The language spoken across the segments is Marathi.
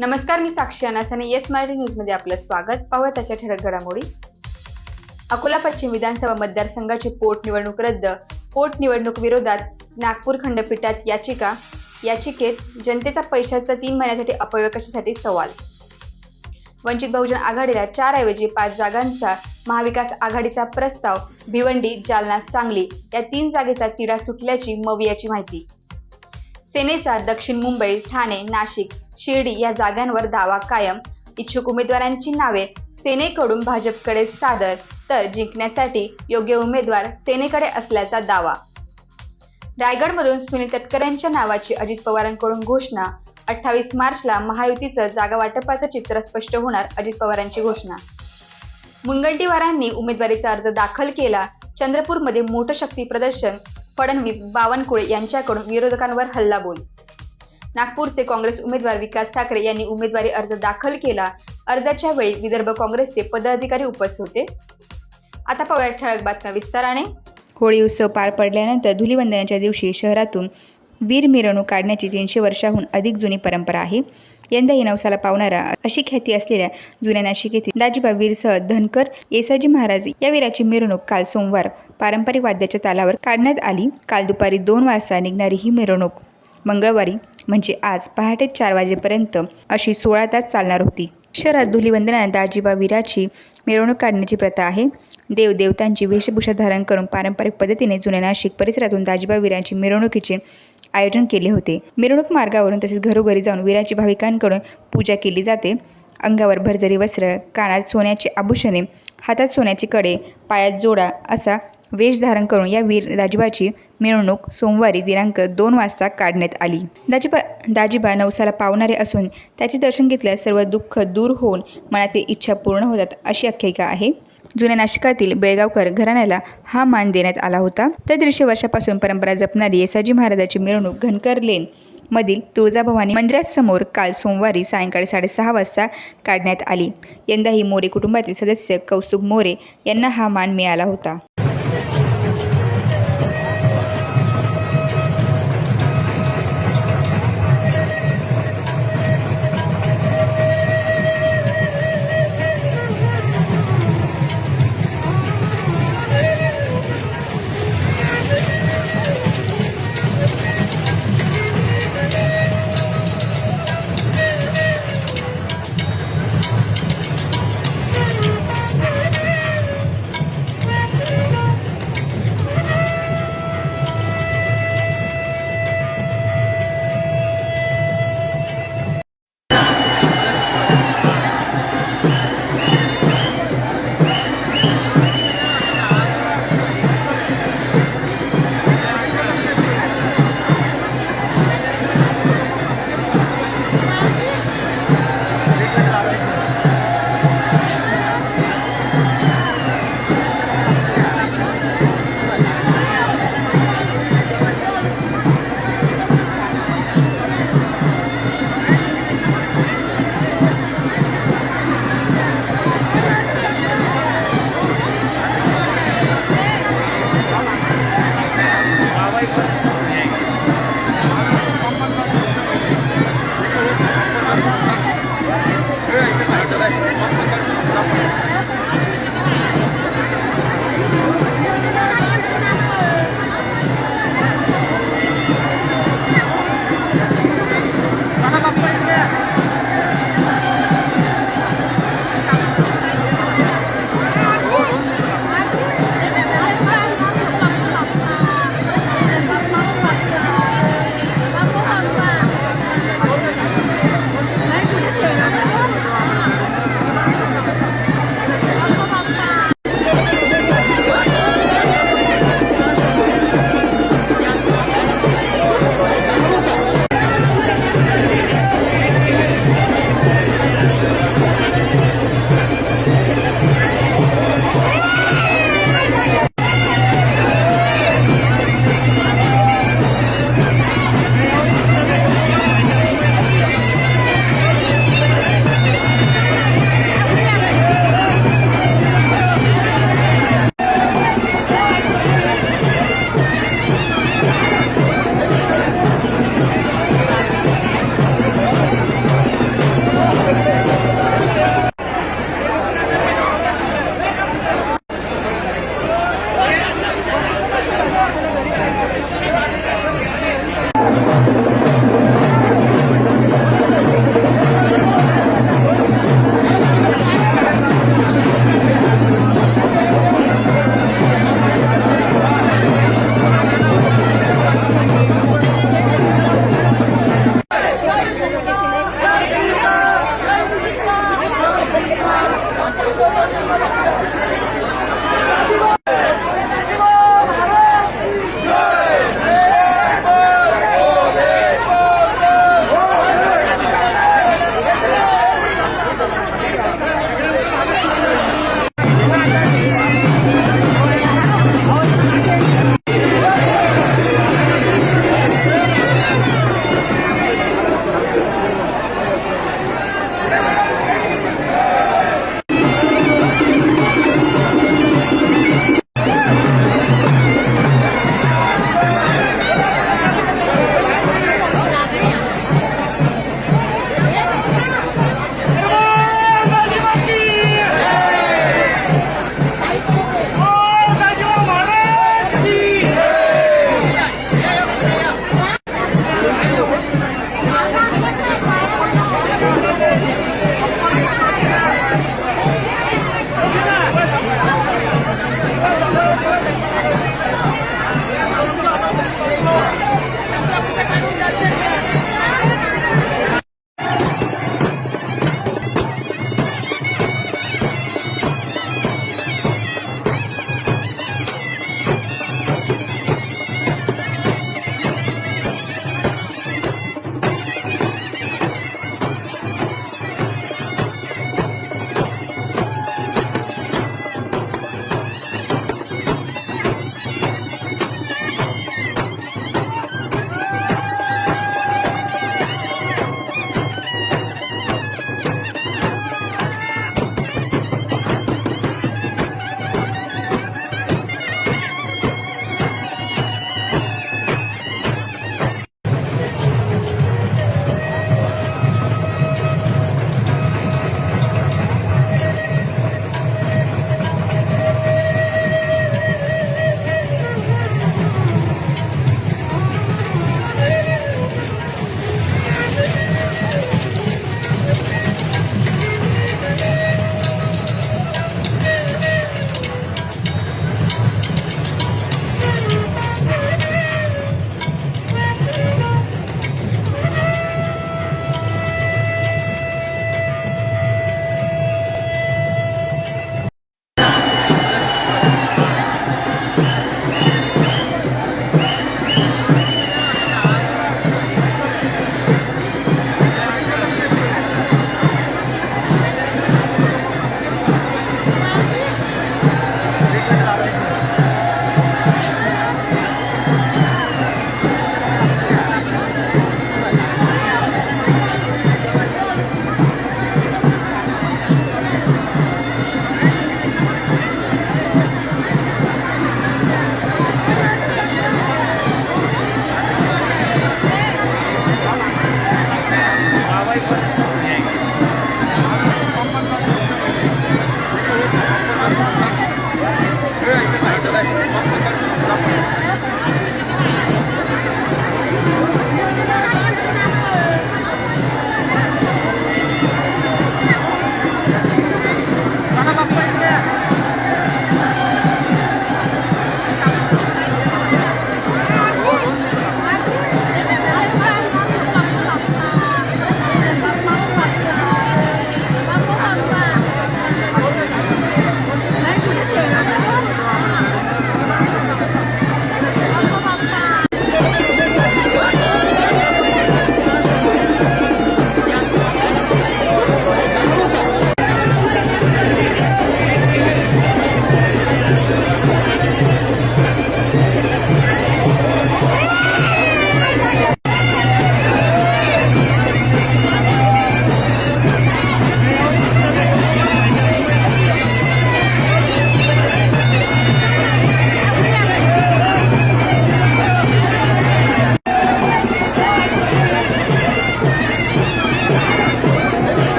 नमस्कार, मी साक्षी अनासाने येस मराठी न्यूजमध्ये आपलं स्वागत. पाहूया त्याच्या ठळक घडामोडी. अकोला पश्चिम विधानसभा मतदारसंघाची पोटनिवडणूक रद्द. पोटनिवडणूक विरोधात नागपूर खंडपीठात याचिकेत जनतेचा पैशाचा 3 महिन्यासाठी अपव्यय कशासाठी सवाल. वंचित बहुजन आघाडीला 4 ऐवजी 5 जागांचा महाविकास आघाडीचा प्रस्ताव. भिवंडी, जालना, सांगली या 3 जागेचा तिढा सुटल्याची मवियाची माहिती. सेनेचा दक्षिण मुंबई, ठाणे, नाशिक, शिर्डी या जागांवर दावा कायम. इच्छुक उमेदवारांची नावे सेनेकडून भाजपकडे सादर, तर जिंकण्यासाठी योग्य उमेदवार सेनेकडे असल्याचा दावा. रायगडमधून सुनील तटकरेंच्या नावाची अजित पवारांकडून घोषणा. 28 मार्चला महायुतीचं जागा वाटपाचं चित्र स्पष्ट होणार, अजित पवारांची घोषणा. मुनगंटीवारांनी उमेदवारीचा अर्ज दाखल केला. चंद्रपूरमध्ये मोठं शक्ती प्रदर्शन. फडणवीस, बावनकुळे यांच्याकडून विरोधकांवर हल्लाबोल. नागपूरचे काँग्रेस उमेदवार विकास ठाकरे यांनी उमेदवारी अर्ज दाखल केला. अर्जाच्या वेळी विदर्भ काँग्रेसचे पदाधिकारी उपस्थित होते. आता पाहूया ठळक बातम्या विस्ताराने. होळी उत्सव पार पडल्यानंतर धुलीवंदनाच्या दिवशी शहरातून वीर मिरवणूक काढण्याची 300 वर्षाहून अधिक जुनी परंपरा आहे. यंदाही नवसाला पावणारा अशी ख्याती असलेल्या जुन्या नाशिक येथील दाजीबा वीरसह धनकर येसाजी महाराज या वीराची मिरवणूक काल सोमवार पारंपरिक वाद्याच्या तालावर काढण्यात आली. काल दुपारी 2 वाजता निघणारी ही मिरवणूक मंगळवारी म्हणजे आज पहाटे 4 वाजेपर्यंत अशी 16 तास चालणार होती. शहरात धुलीवंदनात दाजीबा वीराची मिरवणूक काढण्याची प्रथा आहे. देवदेवतांची वेशभूषा धारण करून पारंपरिक पद्धतीने जुन्या नाशिक परिसरातून दाजीबा वीरांची मिरवणुकीचे आयोजन केले होते. मिरवणूक मार्गावरून तसेच घरोघरी जाऊन वीराची भाविकांकडून पूजा केली जाते. अंगावर भरजरी वस्त्र, कानात सोन्याची आभूषणे, हातात सोन्याचे कडे, पायात जोडा असा वेश धारण करून या वीर दाजीबाची मिरवणूक सोमवारी दिनांक 2 वाजता काढण्यात आली. दाजीबा नवसाला पावणारे असून त्याचे दर्शन घेतल्यास सर्व दुःख दूर होऊन मनातील इच्छा पूर्ण होतात अशी आख्यायिका आहे. जुन्या नाशिकातील बेळगावकर घराण्याला हा मान देण्यात आला होता. तर 150 वर्षापासून परंपरा जपणारी येसाजी महाराजाची मिरवणूक घनकर लेन मधील तुळजाभवानी मंदिरासमोर काल सोमवारी सायंकाळी 6:30 वाजता काढण्यात आली. यंदाही मोरे कुटुंबातील सदस्य कौस्तुभ मोरे यांना हा मान मिळाला होता.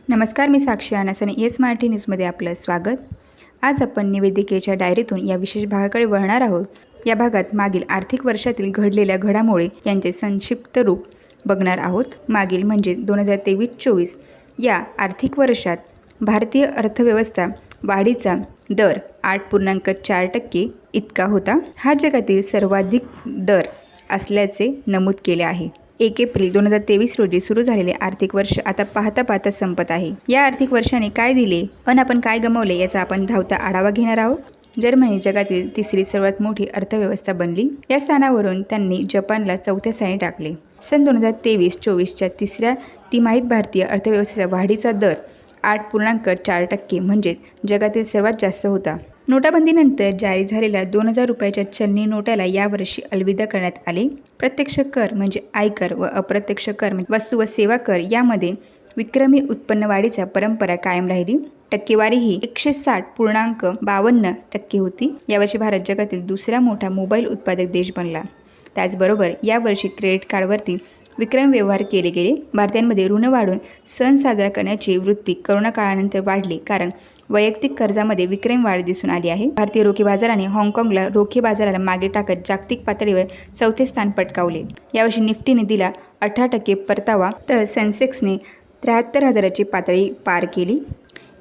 नमस्कार, मी साक्षी अनस आणि येस मराठी न्यूजमध्ये आपलं स्वागत. आज आपण निवेदिकेच्या डायरीतून या विशेष भागाकडे वळणार आहोत. या भागात मागील आर्थिक वर्षातील घडलेल्या घडामोडी यांचे संक्षिप्त रूप बघणार आहोत. मागील म्हणजे 2023-24 या आर्थिक वर्षात भारतीय अर्थव्यवस्था वाढीचा दर 8.4% इतका होता. हा जगातील सर्वाधिक दर असल्याचे नमूद केले आहे. 1 एप्रिल 2023 रोजी सुरू झालेले आर्थिक वर्ष आता पाहता संपत आहे. या आर्थिक वर्षाने काय दिले आणि आपण काय गमावले याचा आपण धावता आढावा घेणार आहोत. जर्मनी जगातील तिसरी सर्वात मोठी अर्थव्यवस्था बनली. या स्थानावरून त्यांनी जपानला 4थ्या स्थानी टाकले. सन 2023-24च्या तिसऱ्या तिमाहीत भारतीय अर्थव्यवस्थेचा वाढीचा दर 8.4% म्हणजे जगातील सर्वात जास्त होता. नोटाबंदीनंतर जारी झालेल्या 2000 रुपयाच्या चलनी नोटाला यावर्षी अलविदा करण्यात आले. प्रत्यक्ष कर म्हणजे आयकर व अप्रत्यक्ष कर म्हणजे वस्तू व सेवा कर यामध्ये विक्रमी उत्पन्न वाढीचा परंपरा कायम राहिली. टक्केवारी ही 160.52% होती. यावर्षी भारत जगातील दुसरा मोठा मोबाईल उत्पादक देश बनला. त्याचबरोबर यावर्षी क्रेडिट कार्डवरती विक्रमी व्यवहार केले गेले. भारतीयांमध्ये ऋण वाढून सण साजरा करण्याची वृत्ती करोना काळानंतर वाढली, कारण वैयक्तिक कर्जामध्ये विक्रमी वाढ दिसून आली आहे. भारतीय रोखे बाजाराने हाँगकाँगला रोखे बाजाराला मागे टाकत जागतिक पातळीवर 4थे स्थान पटकावले. यावर्षी निफ्टीने दिला 18% परतावा, तर सेन्सेक्सने 73,000ची पातळी पार केली.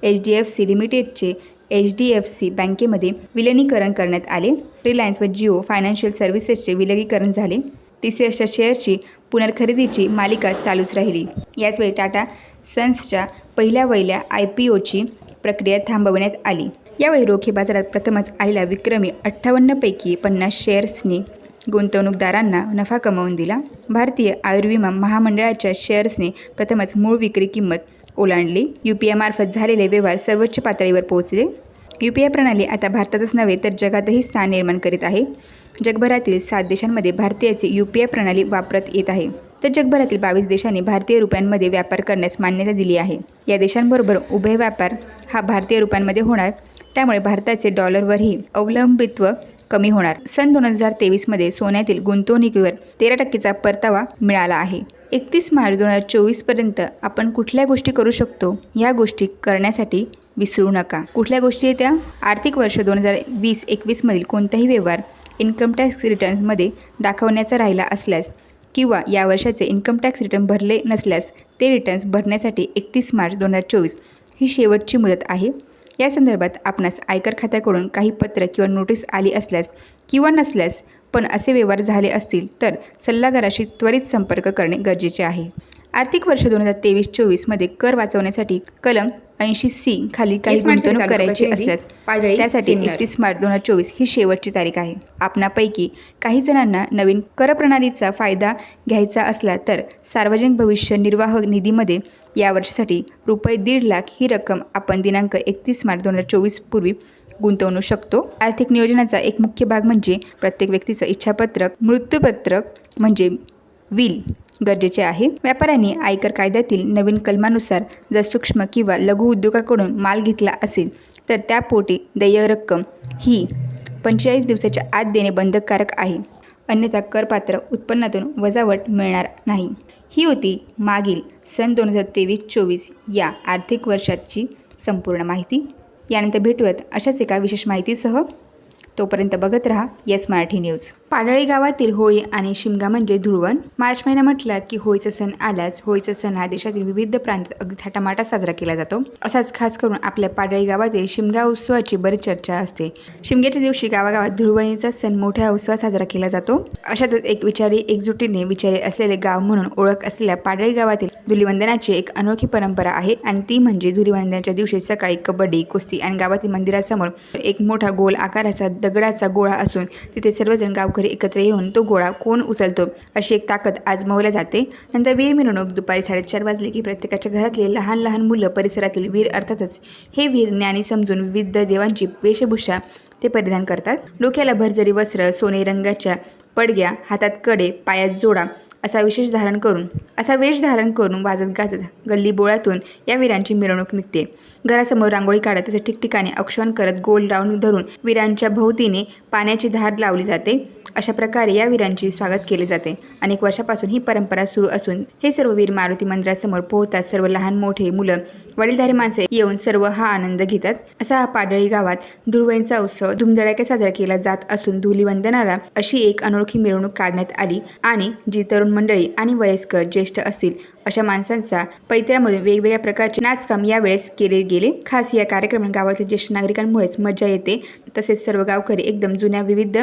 HDFC लिमिटेडचे HDFC बँकेमध्ये विलिनीकरण करण्यात आले. रिलायन्स व जिओ फायनान्शियल सर्व्हिसेसचे विलगीकरण झाले. TCSच्या शेअरची पुनर्खरेदीची मालिका चालूच राहिली. याचवेळी टाटा सन्सच्या पहिल्या वहिल्या IPOची प्रक्रिया थांबवण्यात आली. यावेळी रोखे बाजारात प्रथमच आलेल्या विक्रमी 58 पैकी 50 शेअर्सनी गुंतवणूकदारांना नफा कमावून दिला. भारतीय आयुर्विमा महामंडळाच्या शेअर्सने प्रथमच मूळ विक्री किंमत ओलांडली. UPI मार्फत झालेले व्यवहार सर्वोच्च पातळीवर पोहोचले. UPI प्रणाली आता भारतातच नव्हे तर जगातही स्थान निर्माण करीत आहे. जगभरातील 7 देशांमध्ये भारतीयाची UPI प्रणाली वापरत येत आहे, तर जगभरातील 22 देशांनी भारतीय रुपयांमध्ये व्यापार करण्यास मान्यता दिली आहे. या देशांबरोबर उभय व्यापार हा भारतीय रुपयांमध्ये होणार, त्यामुळे भारताचे डॉलरवरही अवलंबित्व कमी होणार. सन 2023मध्ये सोन्यातील गुंतवणुकीवर 13%चा परतावा मिळाला आहे. 31 मार्च 2024पर्यंत आपण कुठल्या गोष्टी करू शकतो, ह्या गोष्टी करण्यासाठी विसरू नका. कुठल्या गोष्टी येत्या? आर्थिक वर्ष 2020-21 मधील कोणताही व्यवहार इन्कम टॅक्स रिटर्न्समध्ये दाखवण्याचा राहिला असल्यास किंवा या वर्षाचे इन्कम टॅक्स रिटर्न भरले नसल्यास ते रिटर्न्स भरण्यासाठी 31 मार्च 2024 ही शेवटची मुदत आहे. या संदर्भात आपणास आयकर खात्याकडून काही पत्र किंवा नोटीस आली असल्यास किंवा नसल्यास पण असे व्यवहार झाले असतील तर सल्लागाराशी त्वरित संपर्क करणे गरजेचे आहे. आर्थिक वर्ष 2023-24 मध्ये कर वाचवण्यासाठी कलम 80C खाली काही गुंतवणूक करायची असल्यास त्यासाठी 31 मार्च 2024 ही शेवटची तारीख आहे. आपणापैकी काही जणांना नवीन करप्रणालीचा फायदा घ्यायचा असला तर सार्वजनिक भविष्य निर्वाह निधीमध्ये या वर्षासाठी ₹1.5 लाख ही रक्कम आपण दिनांक 31 मार्च 2024 पूर्वी गुंतवणू शकतो. आर्थिक नियोजनाचा एक मुख्य भाग म्हणजे प्रत्येक व्यक्तीचं इच्छापत्रक, मृत्यूपत्रक म्हणजे विल गरजेचे आहे. व्यापाऱ्यांनी आयकर कायद्यातील नवीन कलमानुसार जर सूक्ष्म किंवा लघु उद्योगाकडून माल घेतला असेल तर त्यापोटी देय रक्कम ही 45 दिवसाच्या आत देणे बंधनकारक आहे. अन्यथा करपात्र उत्पन्नातून वजावट मिळणार नाही. ही होती मागील सन 2023-24 या आर्थिक वर्षाची संपूर्ण माहिती. यानंतर भेटूयात अशाच एका विशेष माहितीसह. तोपर्यंत बघत रहा येस मराठी न्यूज. पाडळी गावातील होळी आणि शिमगा म्हणजे धुळवण. मार्च महिना म्हटला की होळीचा सण आलाच. होळीचा सण हा देशातील विविध प्रांतात अगदी थाटामाटात साजरा केला जातो. असाच खास करून आपल्या पाडळी गावातील शिमगा उत्सवाची बरीच चर्चा असते. शिमग्याच्या दिवशी गावागावात धुळवणीचा सण मोठ्या उत्सवात साजरा केला जातो. अशातच एक एकजुटीने विचारी असलेले गाव म्हणून ओळख असलेल्या पाडळी गावातील धुलिवंदनाची एक अनोखी परंपरा आहे आणि ती म्हणजे धुलिवंदनाच्या दिवशी सकाळी कबड्डी, कुस्ती आणि गावातील मंदिरासमोर एक मोठा गोल आकाराचा दगडाचा गोळा असून तिथे सर्वजण गावकरी एकत्र येऊन तो गोळा कोण उचलतो अशी एक ताकद आजमावली जाते. नंतर वीर मिरवणूक दुपारी 4:30 वाजले की प्रत्येकाच्या घरातले लहान लहान मुलं परिसरातील वीर अर्थातच हे वीर ज्ञानी समजून विविध देवांची वेशभूषा ते परिधान करतात. डोक्याला भरजरी वस्त्र, सोने रंगाच्या पडग्या, हातात कडे, पायात जोडा असा वेश धारण करून वाजत गाजत गल्ली बोळातून या वीरांची मिरवणूक निघते. घरासमोर रांगोळी काढत तसे ठिकठिकाणी औक्षण करत गोल राऊंड धरून वीरांच्या भोवतीने पाण्याची धार लावली जाते. अशा प्रकारे या वीरांचे स्वागत केले जाते. अनेक वर्षापासून ही परंपरा सुरू असून हे सर्व वीर मारुती मंदिरासमोर पोहोचतात. सर्व लहान मोठे मुलं, वडीलधारी माणसे येऊन सर्व हा आनंद घेतात. असा हा पाडळी गावात धुळवणीचा उत्सव धुमधडाक्यात साजरा केला जात असून धुलिवंदनाला अशी एक अनोखी मिरवणूक काढण्यात आली आणि जी तरुण मंडळी आणि वयस्कर ज्येष्ठ असतील अशा माणसांचा पैत्र्यामधून वेगवेगळ्या प्रकारचे नाचकाम यावेळेस केले गेले. खास या कार्यक्रमात गावातील ज्येष्ठ नागरिकांमुळेच मजा येते. तसेच सर्व गावकरी एकदम जुन्या विविध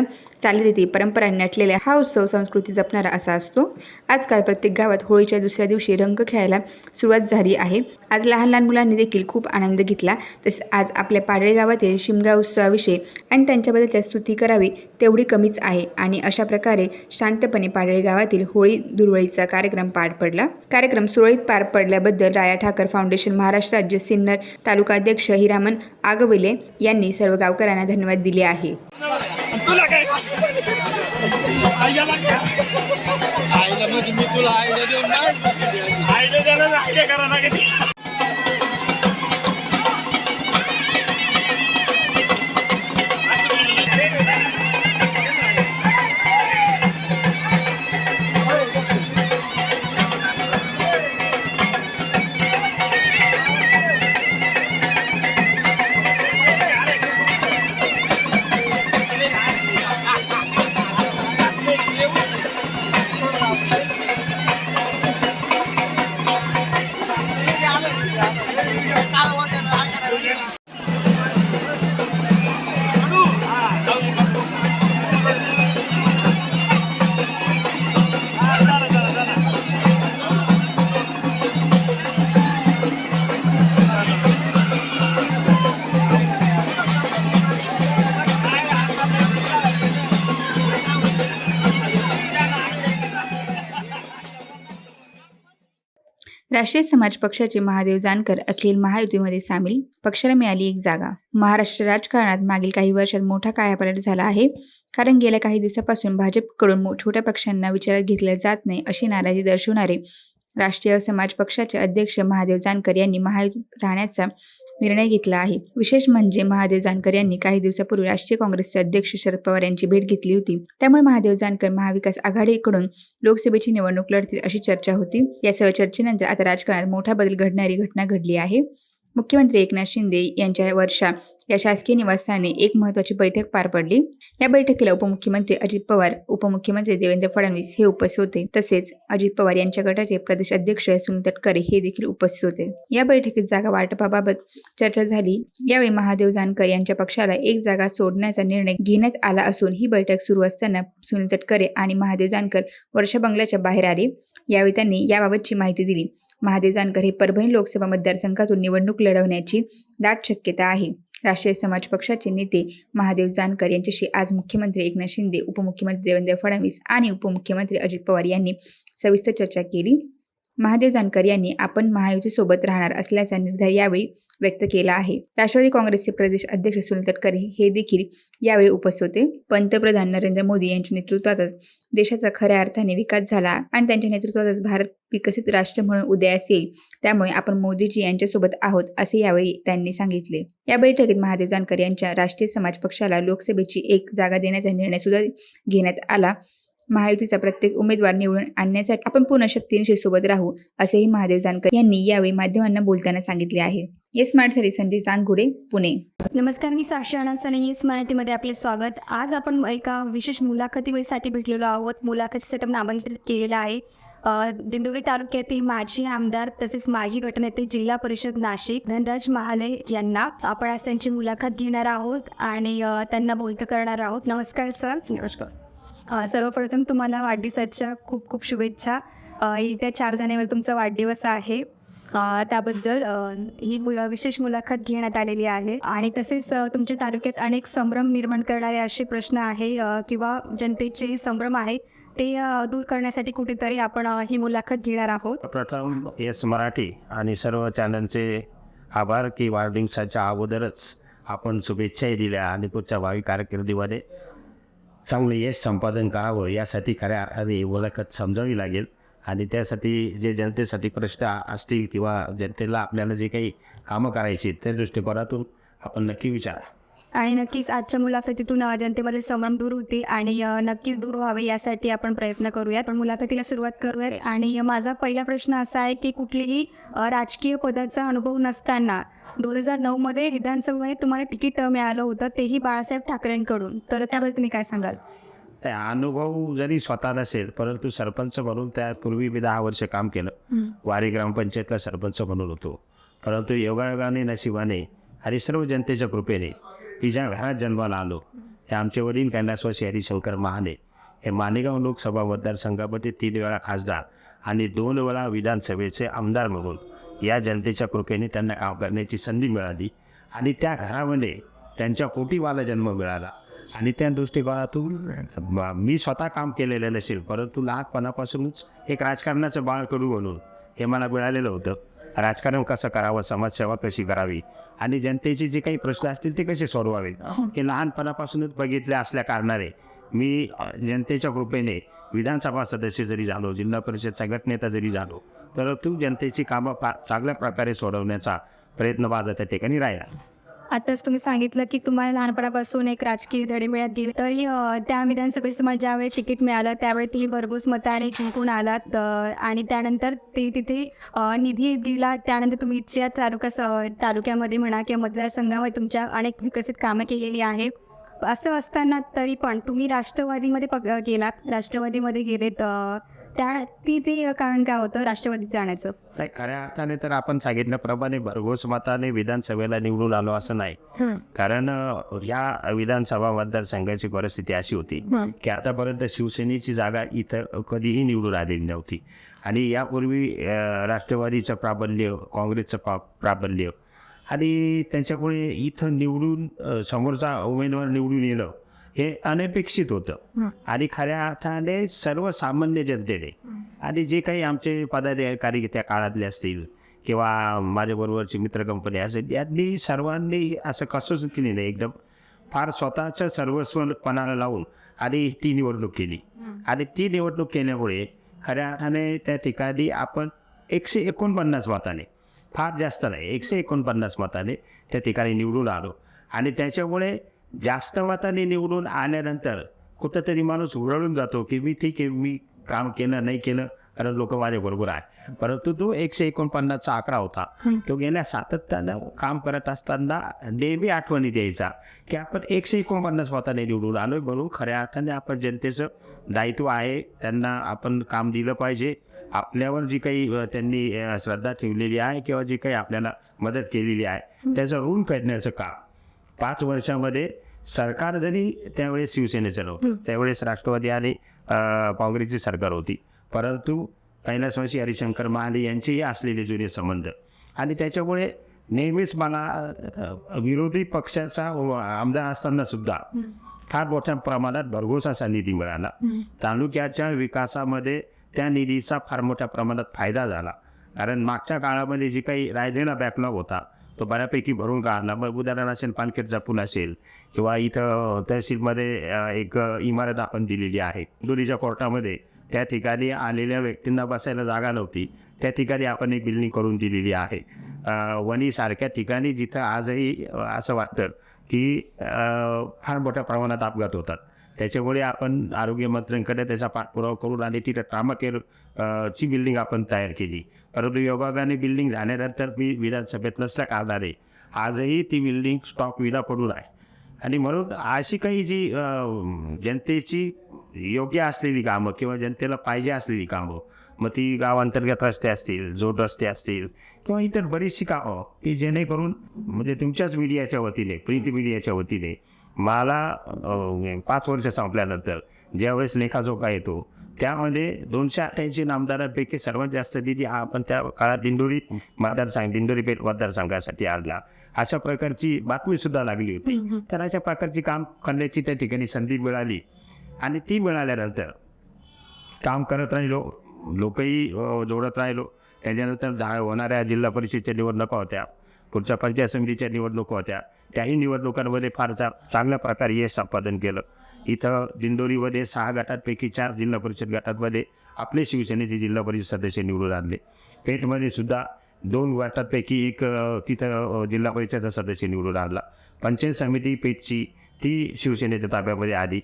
चालीरीती परंपरांनी नटलेला हा उत्सव संस्कृती जपणारा असा असतो. आजकाल प्रत्येक गावात होळीच्या दुसऱ्या दिवशी रंग खेळायला सुरुवात झाली आहे. आज लहान लहान मुलांनी देखील खूप आनंद घेतला. तसेच आज आपल्या पाडळी गावातील शिमगा उत्सवाविषयी आणि त्यांच्याबद्दलच्या स्तुती करावी तेवढी कमीच आहे. आणि अशा प्रकारे शांतपणे पाडळी गावातील होळी धुळवडीचा कार्यक्रम पार पडला. कार्यक्रम सुरळीत पार पडल्याबद्दल राया ठाकर फाउंडेशन, महाराष्ट्र राज्य सिन्नर तालुका अध्यक्ष हिरामन आगविले यांनी सर्व गावकऱ्यांना धन्यवाद दिले आहे. राष्ट्रीय समाज पक्षाचे महादेव जानकर अखिल महायुतीमध्ये सामील. पक्षाला मिळाली एक जागा. महाराष्ट्र राजकारणात मागील काही वर्षात मोठा कायापालट झाला आहे. कारण गेल्या काही दिवसापासून भाजपकडून छोट्या पक्षांना विचारात घेतले जात नाही अशी नाराजी दर्शवणारे राष्ट्रीय समाज पक्षाचे अध्यक्ष महादेव जानकर यांनी महायुतीत राहण्याचा निर्णय घेतला आहे. विशेष म्हणजे महादेव जानकर यांनी काही दिवसापूर्वी राष्ट्रीय काँग्रेसचे अध्यक्ष शरद पवार यांची भेट घेतली होती. त्यामुळे महादेव जानकर महाविकास आघाडीकडून लोकसभेची निवडणूक लढतील अशी चर्चा होती. या सर्व चर्चेनंतर आता राजकारणात मोठा बदल घडणारी घटना घडली आहे. मुख्यमंत्री एकनाथ शिंदे यांच्या वर्षा या शासकीय निवासस्थानी एक महत्त्वाची बैठक पार पडली. या बैठकीला उपमुख्यमंत्री अजित पवार, उपमुख्यमंत्री देवेंद्र फडणवीस हे उपस्थित होते. तसेच अजित पवार यांच्या गटाचे प्रदेश अध्यक्ष सुनील तटकरे हे देखील उपस्थित होते. या बैठकीत जागा वाटपाबाबत चर्चा झाली. यावेळी महादेव जानकर यांच्या पक्षाला एक जागा सोडण्याचा निर्णय घेण्यात आला असून ही बैठक सुरू असताना सुनील तटकरे आणि महादेव जानकर वर्षा बंगल्याच्या बाहेर आले. यावेळी त्यांनी याबाबतची माहिती दिली. महादेव जानकर हे परभणी लोकसभा मतदारसंघातून निवडणूक लढवण्याची दाट शक्यता आहे. राष्ट्रीय समाज पक्षाचे नेते महादेव जानकर यांच्याशी आज मुख्यमंत्री एकनाथ शिंदे, उपमुख्यमंत्री देवेंद्र फडणवीस आणि उपमुख्यमंत्री अजित पवार यांनी सविस्तर चर्चा केली. महादेव जानकर यांनी आपण महायुतीसोबत राहणार असल्याचा निर्धार यावेळी व्यक्त केला आहे. राष्ट्रवादी काँग्रेसचे प्रदेश अध्यक्ष सुनील तटकरे हे देखील यावेळी उपस्थित होते. पंतप्रधान नरेंद्र मोदी यांच्या नेतृत्वातच देशाचा खऱ्या अर्थाने विकास झाला आणि त्यांच्या नेतृत्वातच भारत विकसित राष्ट्र म्हणून उदयास येईल. त्यामुळे आपण मोदीजी यांच्यासोबत आहोत, असे यावेळी त्यांनी सांगितले. या बैठकीत महादेव जानकर यांच्या राष्ट्रीय समाज पक्षाला लोकसभेची 1 जागा देण्याचा निर्णय सुद्धा घेण्यात आला. महायुतीचा प्रत्येक उमेदवार निवडून आणण्यासाठी आपण पूर्ण शक्तीनिशी सोबत राहू, असेही महादेव जानकर यांनी यावेळी माध्यमांना बोलताना सांगितले आहे. येस मराठीसाठी संजय चांदगुडे, पुणे. नमस्कार, मी साक्षी आनंद आणि येस मराठीमध्ये आपले स्वागत. आज आपण एका विशेष मुलाखतीसाठी भेटलेलो आहोत. मुलाखतीसाठी आपण आमंत्रित केलेलं आहे दिंडोरी तालुक्यातील माजी आमदार तसेच माजी गटनेते जिल्हा परिषद नाशिक धनराज महाले यांना. आपण आज त्यांची मुलाखत घेणार आहोत आणि त्यांना बोलतं करणार आहोत. नमस्कार सर. नमस्कार. सर्वप्रथम तुम्हाला वाढदिवसाच्या खूप खूप शुभेच्छा. येत्या 4 जानेवारी तुमचा वाढदिवस आहे, त्याबद्दल ही विशेष मुलाखत घेण्यात आलेली आहे. आणि तसेच तुमच्या तालुक्यात अनेक संभ्रम निर्माण करणारे असे प्रश्न आहे किंवा जनतेचे संभ्रम आहे ते दूर करण्यासाठी कुठेतरी आपण ही मुलाखत घेणार आहोत. प्रथम येस मराठी आणि सर्व चॅनलचे आभार की वाढदिवसाच्या अगोदरच आपण शुभेच्छाही दिल्या आणि पुढच्या भावी कारकिर्दीमध्ये चांगले यश संपादन करावं यासाठी खऱ्या अर्थाने मुलाखत समजावी लागेल. आणि त्यासाठी जे जनतेसाठी प्रश्न असतील किंवा जनतेला आपल्याला जे काही कामं करायची त्या दृष्टिकोनातून आपण नक्की विचारा. आणि नक्कीच आजच्या मुलाखतीतून जनतेमध्ये संभ्रम दूर होतील आणि नक्कीच दूर व्हावे यासाठी आपण प्रयत्न करूयात. पण मुलाखतीला सुरुवात करूयात. आणि माझा पहिला प्रश्न असा आहे की कुठलीही राजकीय पदाचा अनुभव नसताना 2009मध्ये विधानसभेमध्ये तुम्हाला तिकीट मिळालं होतं, तेही बाळासाहेब ठाकरेंकडून. तर त्याबद्दल तुम्ही काय सांगाल? त्या अनुभव जरी स्वतः नसेल परंतु सरपंच म्हणून त्यापूर्वी मी 10 वर्ष काम केलं. वारी ग्रामपंचायतला सरपंच म्हणून होतो. परंतु योगायोगाने, नशिबाने आणि सर्व जनतेच्या कृपेने की ज्या घरात जन्माला आलो हे आमचे वडील कैलासवासी हरिशंकर महाले हे मालेगाव लोकसभा मतदारसंघामध्ये 3 वेळा खासदार आणि 2 वेळा विधानसभेचे आमदार म्हणून या जनतेच्या कृपेने त्यांना काम करण्याची संधी मिळाली. आणि त्या घरामध्ये त्यांच्या पोटी मला जन्म मिळाला. आणि त्या दृष्टिकोनातून मी स्वतः काम केलेलं नसेल परंतु लहानपणापासूनच एक राजकारणाचं बाळ करू म्हणून हे मला मिळालेलं होतं. राजकारण कसं करावं, समाजसेवा कशी करावी आणि जनतेचे जे काही प्रश्न असतील ते कसे सोडवावे हे लहानपणापासूनच बघितले असल्या कारणाने मी जनतेच्या कृपेने विधानसभा सदस्य जरी झालो, जिल्हा परिषदचा गटनेता जरी झालो, परंतु जनतेची कामं चांगल्या प्रकारे सोडवण्याचा प्रयत्न माझा त्या ठिकाणी राहिला. आताच तुम्ही सांगितलं की तुम्हाला लहानपणापासून एक राजकीय धडे मिळत गेले, तरी त्या विधानसभेचं मला ज्यावेळी तिकीट मिळालं त्यावेळी तुम्ही भरघोस मताने जिंकून आलात आणि त्यानंतर ते तिथे निधी दिला. त्यानंतर तुम्ही इथल्या तालुक्यामध्ये म्हणा किंवा मतदारसंघामध्ये तुमच्या अनेक विकसित कामं केलेली आहे. असं असताना तरी पण तुम्ही राष्ट्रवादीमध्ये गेलात, राष्ट्रवादीमध्ये गेलेत. ते कारण काय होतं राष्ट्रवादीत जाण्याचं? नाही, खऱ्या अर्थाने तर आपण सांगितल्याप्रमाणे भरघोस मताने विधानसभेला निवडून आलो असं नाही. कारण या विधानसभा मतदारसंघाची परिस्थिती अशी होती की आतापर्यंत शिवसेनेची जागा इथं कधीही निवडून आलेली नव्हती. आणि यापूर्वी राष्ट्रवादीचं प्राबल्य, काँग्रेसचं प्राबल्य आणि त्यांच्यामुळे इथं निवडून समोरचा उमेदवार निवडून येणं हे अनपेक्षित होतं. आणि खऱ्या अर्थाने सर्वसामान्य जनतेने आणि जे काही आमचे पदाधिकारी त्या काळातले असतील किंवा माझ्याबरोबरची मित्र कंपनी असेल यांनी सर्वांनी असं कसंच केली नाही, एकदम फार स्वतःचं सर्वस्व पणाला लावून आणि ती निवडणूक केली. आणि ती निवडणूक केल्यामुळे खऱ्या अर्थाने त्या ठिकाणी आपण 149 मताने, फार जास्त नाही, 149 मताने त्या ठिकाणी निवडून आलो. आणि त्याच्यामुळे जास्त मताने निवडून आल्यानंतर कुठंतरी माणूस उघडून जातो की मी ठीक आहे, मी काम केलं नाही केलं कारण लोक माझ्याबरोबर आहे. परंतु तो 149चा आकडा होता. तो गेल्या सातत्यानं काम करत असताना नेहमी आठवणी द्यायचा की आपण 149 मताने निवडून आलो म्हणून खऱ्या अर्थाने आपण जनतेचं दायित्व आहे, त्यांना आपण काम दिलं पाहिजे. आपल्यावर जी काही त्यांनी श्रद्धा ठेवलेली आहे किंवा जी काही आपल्याला मदत केलेली आहे त्याचं ऋण फेडण्याचं काम 5 वर्षामध्ये सरकार जरी त्यावेळेस शिवसेनेचं नव्हतं, त्यावेळेस राष्ट्रवादी आणि काँग्रेसची सरकार होती, परंतु कैलासवासी हरिशंकर महाले यांचेही असलेले जुने संबंध आणि त्याच्यामुळे नेहमीच मला विरोधी पक्षाचा आमदार असताना सुद्धा फार मोठ्या प्रमाणात भरघोस असा निधी मिळाला. तालुक्याच्या विकासामध्ये त्या निधीचा फार मोठ्या प्रमाणात फायदा झाला. कारण मागच्या काळामध्ये जी काही राहिलेला बॅकलॉग होता तो बऱ्यापैकी भरून काढला. मग उदाहरण असेल पालखेडचा पूल असेल किंवा इथं तहसीलमध्ये एक इमारत आपण दिलेली आहे. इंदोरीच्या कोर्टामध्ये त्या ठिकाणी आलेल्या व्यक्तींना बसायला जागा नव्हती, त्या ठिकाणी आपण एक बिल्डिंग करून दिलेली आहे. वणीसारख्या ठिकाणी जिथं आजही असं वाटतं की फार मोठ्या प्रमाणात अपघात होतात, त्याच्यामुळे आपण आरोग्यमंत्र्यांकडे त्याचा पाठपुरावा करून आणि तिथं ट्रामा केअर ची बिल्डिंग आपण तयार केली. परंतु योगायोगाने बिल्डिंग झाल्यानंतर मी विधानसभेत नसल्या कारणाने आजही ती बिल्डिंग स्टॉक विना पडून आहे. आणि म्हणून अशी काही जी जनतेची योग्य असलेली कामं किंवा जनतेला पाहिजे असलेली कामं, मग ती गावांतर्गत रस्ते असतील, जोड रस्ते असतील किंवा इतर बरीचशी कामं की जेणेकरून म्हणजे तुमच्याच मीडियाच्या वतीने, प्रिंट मीडियाच्या वतीने मला 5 वर्ष संपल्यानंतर ज्यावेळेस लेखाजोखा येतो त्यामध्ये 288 नामदारांपैकी सर्वात जास्त निधी हा आपण त्या काळात दिंडोरी पेठ मतदारसंघासाठी आणला. अशा प्रकारची बातमीसुद्धा लागली होती. तर अशा प्रकारची काम करण्याची त्या ठिकाणी संधी मिळाली आणि ती मिळाल्यानंतर काम करत राहिलो, लोकही जोडत राहिलो. त्याच्यानंतर होणाऱ्या जिल्हा परिषदेच्या निवडणुका होत्या, पुढच्या पंचायत समितीच्या निवडणुका होत्या. त्याही निवडणुकांमध्ये फार चांगल्या प्रकारे यश संपादन केलं. इथं दिंडोरीमध्ये 6 गटांपैकी 4 जिल्हा परिषद गटांमध्ये आपले शिवसेनेचे जिल्हा परिषद सदस्य निवडून आणले. पेठमध्ये सुद्धा 2 गटांपैकी एक तिथं जिल्हा परिषद सदस्य निवडून आणला. पंचायत समिती पेठची ती शिवसेनेच्या ताब्यामध्ये आली.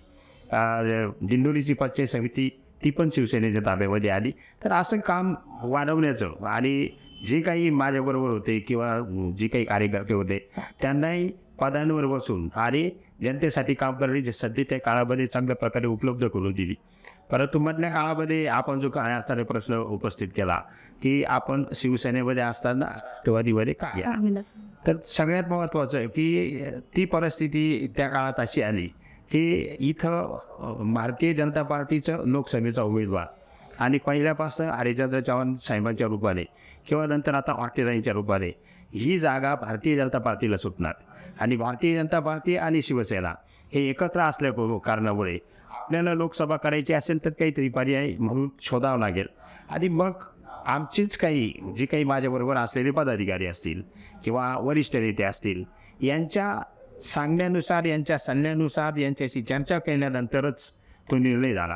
दिंडोरीची पंचायत समिती ती पण शिवसेनेच्या ताब्यामध्ये आली. तर असं काम वाढवण्याचं आणि जे काही माझ्याबरोबर होते किंवा जे काही कार्यकर्ते होते त्यांनाही पदांवर बसून आणि जनतेसाठी काम करण्याची संधी त्या काळामध्ये चांगल्या प्रकारे उपलब्ध करून दिली. परंतु मधल्या काळामध्ये आपण जो काय आता प्रश्न उपस्थित केला की आपण शिवसेनेमध्ये असताना राष्ट्रवादीमध्ये का गेला, तर सगळ्यात महत्त्वाचं आहे की ती परिस्थिती त्या काळात अशी आली की इथं भारतीय जनता पार्टीचं लोकसभेचा उमेदवार आणि पहिल्यापासून हरिश्चंद्र चव्हाण साहेबांच्या रूपाने किंवा नंतर आता वाटेरांच्या रूपाने ही जागा भारतीय जनता पार्टीला सुटणार आणि भारतीय जनता पार्टी आणि शिवसेना हे एकत्र असल्या कारणामुळे आपल्याला लोकसभा करायची असेल तर काहीतरी पर्याय म्हणून शोधावं लागेल. आणि मग आमचीच काही जे काही माझ्याबरोबर असलेले पदाधिकारी असतील किंवा वरिष्ठ नेते असतील यांच्या सांगण्यानुसार, यांच्या सल्ल्यानुसार, यांच्याशी चर्चा केल्यानंतरच तो निर्णय झाला.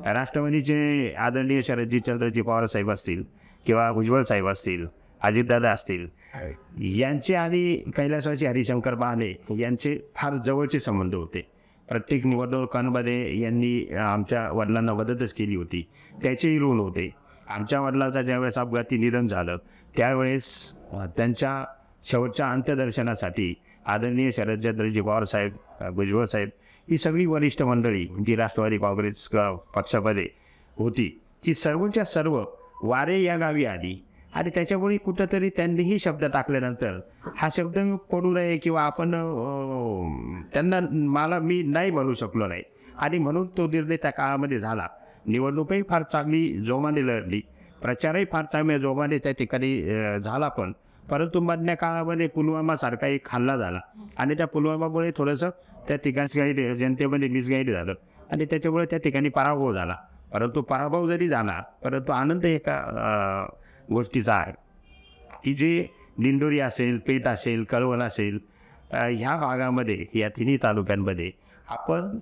राष्ट्रवादीचे आदरणीय शरदजी चंद्रजी पवार साहेब असतील किंवा उज्ज्वल साहेब असतील, अजितदादा असतील, यांचे आणि कैलासवासी हरिशंकर महाले यांचे फार जवळचे संबंध होते. प्रत्येक निवडणुकांमध्ये यांनी आमच्या वडिलांना मदतच केली होती, त्याचेही ऋण होते. आमच्या वडिलांचा ज्यावेळेस अपघाती निधन झालं त्यावेळेस त्यांच्या शेवटच्या अंत्यदर्शनासाठी आदरणीय शरदचंद्रजी पवार साहेब, भुजबळ साहेब ही सगळी वरिष्ठ मंडळी जी राष्ट्रवादी काँग्रेस पक्षामध्ये होती ती सर्वच्या सर्व वारे या गावी आली. आणि त्याच्यामुळे कुठंतरी त्यांनीही शब्द टाकल्यानंतर हा शब्द पडू नये किंवा आपण त्यांना मी नाही म्हणू शकलो नाही आणि म्हणून तो निर्णय त्या काळामध्ये झाला. निवडणूकही फार चांगली जोमाने लढली, प्रचारही फार चांगल्या जोमाने त्या ठिकाणी झाला. परंतु मधल्या काळामध्ये पुलवामासारखा एक हल्ला झाला आणि त्या पुलवामामुळे थोडंसं त्या ठिकाणी जनतेमध्ये मिसगाईड झालं आणि त्याच्यामुळे त्या ठिकाणी पराभव झाला. परंतु पराभव जरी झाला परंतु आनंद एका गोष्टीचा आहे की जे दिंडोरी असेल, पेठ असेल, कळवण असेल, ह्या भागामध्ये, या तिन्ही तालुक्यांमध्ये आपण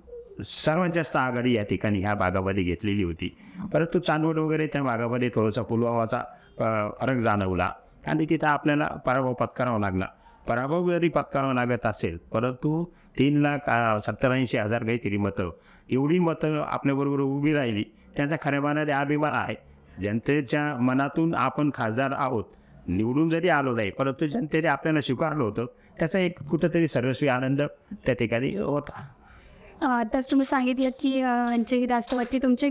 सर्वात जास्त आघाडी या ठिकाणी ह्या भागामध्ये घेतलेली होती. परंतु चांदवड वगैरे त्या भागामध्ये थोडासा पुलवामाचा फरक जाणवला आणि तिथं आपल्याला पराभव पत्करावा लागला. पराभव जरी पत्करावा लागत असेल परंतु 3,87,80,000 काहीतरी मतं, एवढी मतं आपल्याबरोबर उभी राहिली त्याचा खऱ्या मानाने अभिमान आहे. जनतेच्या मनातून आपण खासदार आहोत, निवडून जरी आलो नाही परंतु जनतेने आपल्याला स्वीकारलं होतं, त्याचा एक कुठंतरी सर्वस्वी आनंद त्या ठिकाणी होता. आताच तुम्ही सांगितलं की जे राष्ट्रवादी तुमचे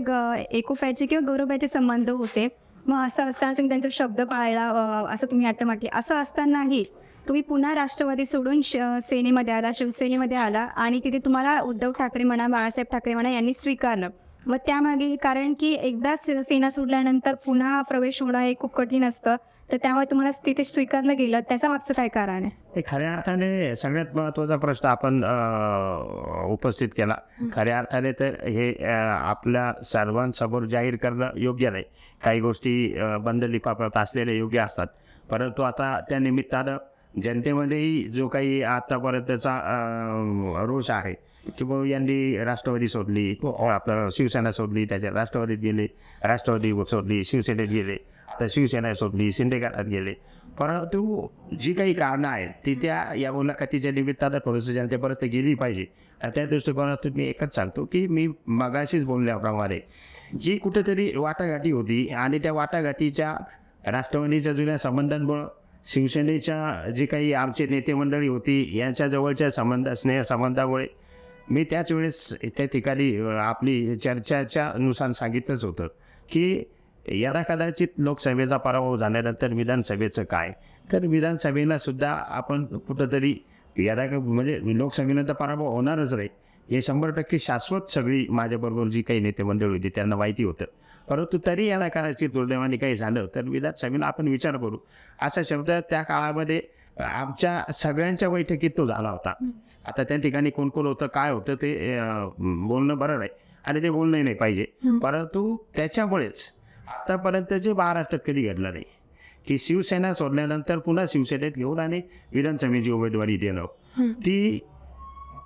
एकोप्याचे किंवा गौरवाचे संबंध होते, मग असं असताना तुम्ही त्यांचा शब्द पाळला असं तुम्ही आता म्हटले. असं असतानाही तुम्ही पुन्हा राष्ट्रवादी सोडून सेनेमध्ये आला, शिवसेनेमध्ये आला आणि तिथे तुम्हाला उद्धव ठाकरे म्हणा, बाळासाहेब ठाकरे म्हणा यांनी स्वीकारलं. मग त्यामागे कारण की एकदा सेना सोडल्यानंतर पुन्हा प्रवेश होणं हे खूप कठीण असतं, तर त्यामुळे तुम्हाला तिथे स्वीकारलं गेलं, त्याच्या मागचं काय कारण आहे? हे खऱ्या अर्थाने सगळ्यात महत्त्वाचा प्रश्न आपण उपस्थित केला. खऱ्या अर्थाने तर हे आपल्या सर्वांसमोर जाहीर करणं योग्य नाही. काही गोष्टी बंद लिफाफ्यात असलेल्या योग्य असतात. परंतु आता त्या निमित्तानं जनतेमध्येही जो काही आतापर्यंतचा रोष आहे किंवा यांनी राष्ट्रवादी सोडली, आपलं शिवसेना सोडली, त्याच्यात राष्ट्रवादीत गेले, राष्ट्रवादी सोडली, शिवसेनेत गेले, आता शिवसेना सोडली, शिंदे गटात गेले. परंतु जी काही कारणं आहेत ती त्या या मुलाखतीच्या निमित्तानं थोडंसं जनतेपर्यंत गेली पाहिजे. आणि त्या दृष्टिकोनातून मी एकच सांगतो की मी मगाशीच बोलल्याप्रमाणे जी कुठेतरी वाटाघाटी होती आणि त्या वाटाघाटीच्या राष्ट्रवादीच्या जुन्या संबंधांमुळं शिवसेनेच्या जी काही आमचे नेते मंडळी होती यांच्या जवळच्या स्नेहसंबंधामुळे मी त्याच वेळेस त्या ठिकाणी आपली चर्चाच्या नुसार सांगितलंच होतं की याला कदाचित लोकसभेचा पराभव झाल्यानंतर विधानसभेचं काय, तर विधानसभेला सुद्धा आपण कुठंतरी याला म्हणजे लोकसभेनंतर पराभव होणारच नाही हे 100% शाश्वत सगळी माझ्याबरोबर जी काही नेते मंडळी होती त्यांना माहिती होतं. परंतु तरी याला कदाचित दुर्दैवाने काही झालं तर विधानसभेला आपण विचार करू असा शब्द त्या काळामध्ये आमच्या सगळ्यांच्या बैठकीत तो झाला होता. आता त्या ठिकाणी कोण कोण होतं काय होतं ते बोलणं बरं नाही आणि ते बोलणंही नाही पाहिजे. परंतु त्याच्यामुळेच आतापर्यंतचे महाराष्ट्रात कधी घडलं नाही की शिवसेना सोडल्यानंतर पुन्हा शिवसेनेत घेऊन आणि विधानसभेची उमेदवारी देणं. ती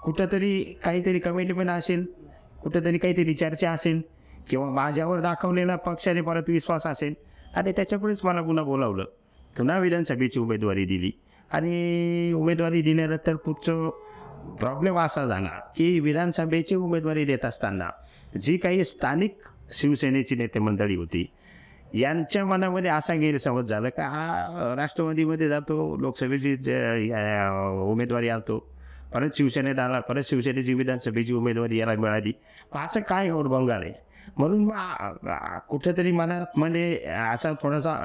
कुठंतरी काहीतरी कमिटमेंट असेल, कुठंतरी काहीतरी चर्चा असेल किंवा माझ्यावर दाखवलेला पक्षाने परत विश्वास असेल आणि त्याच्यामुळेच मला पुन्हा बोलावलं, पुन्हा विधानसभेची उमेदवारी दिली. आणि उमेदवारी दिल्यानंतर पुढचं प्रॉब्लेम असा झाला की विधानसभेची उमेदवारी देत असताना जी काही स्थानिक शिवसेनेची नेते मंडळी होती यांच्या मनामध्ये असा गैरसमज झाला का हा राष्ट्रवादीमध्ये जातो, लोकसभेची उमेदवारी आणतो, परत शिवसेनेत आला, परत शिवसेनेची विधानसभेची उमेदवारी याला मिळाली. असं काय होडभंग आहे. म्हणून कुठेतरी मनामध्ये असा थोडासा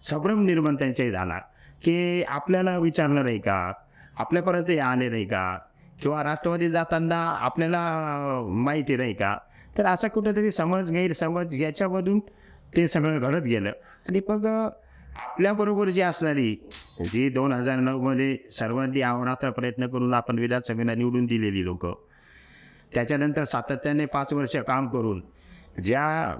संभ्रम निर्माण त्यांच्याही झाला की आपल्याला विचारलं नाही का, आपल्यापर्यंत हे आले नाही का, किंवा राष्ट्रवादी जाताना आपल्याला माहिती नाही का. तर असा कुठेतरी गैरसमज याच्यामधून ते सगळं घडत गेलं. आणि मग आपल्याबरोबर जी असणारी जी 2009मध्ये सर्वांनी अहोरात्र प्रयत्न करून आपण विधानसभेला निवडून दिलेली लोक, त्याच्यानंतर सातत्याने 5 वर्ष काम करून ज्या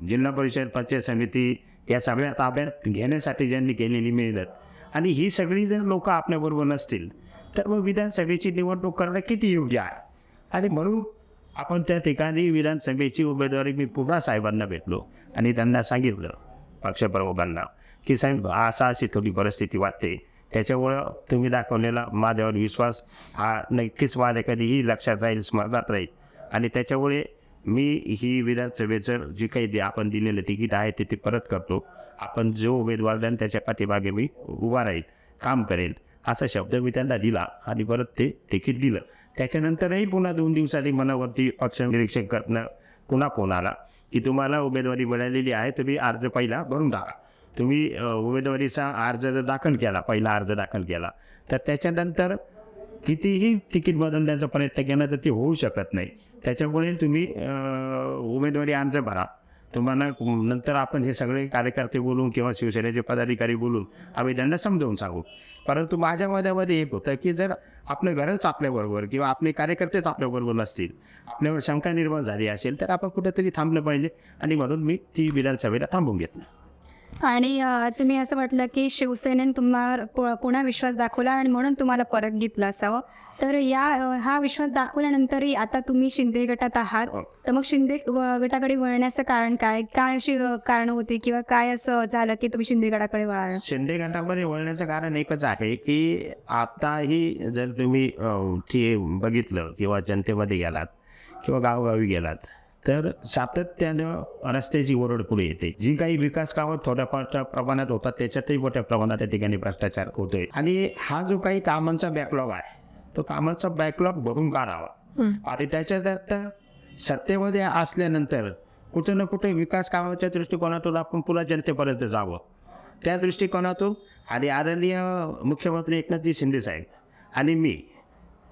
जिल्हा परिषद पंचायत समिती या सगळ्या ताब्यात घेण्यासाठी ज्यांनी केलेली मेहनत आणि ही सगळी जर लोक आपल्याबरोबर नसतील तर मग विधानसभेची निवडणूक करणं किती योग्य आहे. आणि म्हणून आपण त्या ठिकाणी विधानसभेची उमेदवारी मी पुन्हा साहेबांना भेटलो आणि त्यांना सांगितलं, पक्षप्रमुखांना, की साहेब अशी थोडी परिस्थिती वाटते, त्याच्यामुळं तुम्ही दाखवलेला माझ्यावर विश्वास हा नक्कीच माझ्या कधीही लक्षात राहील, स्मरणात राहील. आणि त्याच्यामुळे मी ही विधानसभेचं जी काही आपण दिलेलं तिकीट आहे ते परत करतो. आपण जो उमेदवार द्याल त्याच्या पाठीमागे मी उभा राहील, काम करेल असा शब्द मी त्यांना दिला आणि परत ते तिकीट दिलं. त्याच्यानंतरही पुन्हा 2 दिवसांनी मनावरती पक्ष निरीक्षण करणं पुन्हा फोन आला की तुम्हाला उमेदवारी मिळालेली आहे, तुम्ही अर्ज पहिला भरून टाका. तुम्ही उमेदवारीचा अर्ज जर दाखल केला, पहिला अर्ज दाखल केला, तर त्याच्यानंतर कितीही तिकीट बदलण्याचा प्रयत्न केला तर ते होऊ शकत नाही. त्याच्यामुळे तुम्ही उमेदवारी अर्ज भरा. तुम्हाला नंतर आपण हे सगळे कार्यकर्ते बोलून किंवा शिवसेनेचे पदाधिकारी बोलून आम्ही त्यांना समजावून सांगू. परंतु माझ्या मनामध्ये एक होतं की जर आपलं घरच आपल्याबरोबर किंवा आपले कार्यकर्तेच आपल्याबरोबर नसतील, आपल्यावर शंका निर्माण झाली असेल तर आपण कुठेतरी थांबलं पाहिजे. आणि म्हणून मी ती विधानसभेला थांबून घेतलं. आणि तुम्ही असं म्हटलं की शिवसेनेने तुम्हाला पुन्हा विश्वास दाखवला आणि म्हणून तुम्हाला परत घेतलं असावं. तर हा विश्वास दाखवल्यानंतरही आता तुम्ही शिंदे गटात आहात, तर मग शिंदे गटाकडे वळण्याचं कारण काय अशी कारणं होती किंवा काय असं झालं की तुम्ही शिंदे गटाकडे वळाला? शिंदे गटामध्ये वळण्याचं कारण एकच आहे की आताही जर तुम्ही बघितलं किंवा जनतेमध्ये गेलात किंवा गावोगावी गेलात तर सातत्यानं रस्त्याची ओरड पुढे येते. जी काही विकास कामं थोड्याफार प्रमाणात होतात त्याच्यातही मोठ्या प्रमाणात त्या ठिकाणी भ्रष्टाचार होतोय. आणि हा जो काही कामांचा बॅकलॉग आहे तो कामाचा बॅकलॉग भरून काढावा. आणि त्याच्यात सत्तेमध्ये असल्यानंतर कुठे ना कुठे विकास कामाच्या दृष्टिकोनातून आपण पुन्हा जनतेपर्यंत जावं. त्या दृष्टिकोनातून आणि आदरणीय मुख्यमंत्री एकनाथजी शिंदे साहेब आणि मी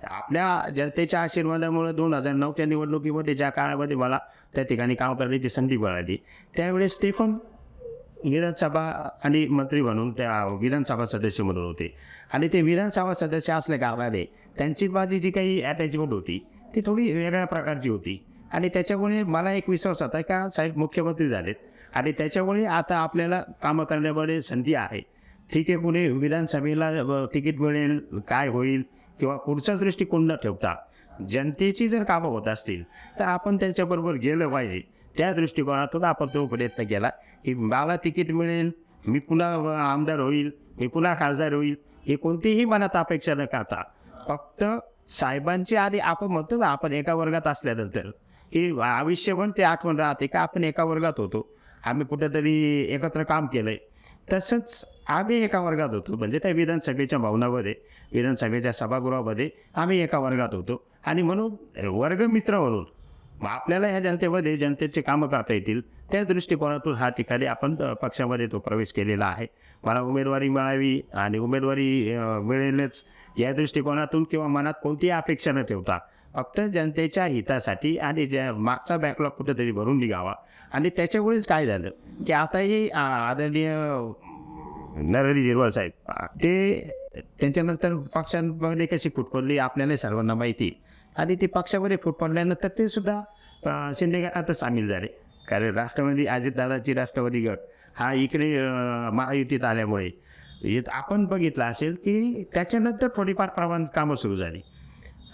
आपल्या जनतेच्या आशीर्वादामुळे 2009च्या निवडणुकीमध्ये ज्या काळामध्ये मला त्या ठिकाणी काम करण्याची संधी मिळाली, त्यावेळेस ते पण विधानसभा आणि मंत्री म्हणून त्या विधानसभा सदस्य म्हणून होते. आणि ते विधानसभा सदस्य असल्या कारणाने त्यांची माझी जी काही अटॅचमेंट होती ती थोडी वेगळ्या प्रकारची होती. आणि त्याच्यामुळे मला एक विश्वास होता का साहेब मुख्यमंत्री झालेत आणि त्याच्यामुळे आता आपल्याला कामं करण्यामध्ये संधी आहे. ठीक आहे, पुणे विधानसभेला तिकीट मिळेल, काय होईल किंवा पुढचा दृष्टिकोन न ठेवता जनतेची जर कामं होत असतील तर आपण त्यांच्याबरोबर गेलं पाहिजे. त्या दृष्टिकोनातून आपण तो प्रयत्न केला की मला तिकीट मिळेल, मी पुन्हा आमदार होईल, मी पुन्हा खासदार होईल, हे कोणतीही मनात अपेक्षा न करता फक्त साहेबांची. आणि आपण म्हणतो ना, आपण एका वर्गात असल्यानंतर की आयुष्यभर ते आठवण राहते का आपण एका वर्गात होतो, आम्ही कुठेतरी एकत्र काम केलंय. तसंच आम्ही एका वर्गात होतो, म्हणजे त्या विधानसभेच्या भवनामध्ये, विधानसभेच्या सभागृहामध्ये आम्ही एका वर्गात होतो. आणि म्हणून वर्गमित्र म्हणून आपल्याला ह्या जनतेमध्ये जनतेचे कामं करता येतील त्या दृष्टिकोनातून हा ठिकाणी आपण पक्षामध्ये तो प्रवेश केलेला आहे. मला उमेदवारी मिळावी आणि उमेदवारी मिळेलच या दृष्टिकोनातून किंवा मनात कोणतीही अपेक्षा न ठेवता फक्त जनतेच्या हितासाठी आणि ज्या मागचा बॅकलॉग कुठेतरी भरून निघावा. आणि त्याच्यामुळेच काय झालं की आताही आदरणीय नरहरी झिरवाळ साहेब ते त्यांच्यानंतर पक्षांमध्ये कशी फूट पडली आपल्याला सर्वांना माहिती. आणि ते पक्षामध्ये फूट पडल्यानंतर ते सुद्धा शिंदे गटातच सामील झाले. कारण राष्ट्रवादी अजितदादाची राष्ट्रवादी गट हा इकडे महायुतीत आल्यामुळे आपण बघितलं असेल की त्याच्यानंतर थोडीफार प्रमाणात कामं सुरू झाली.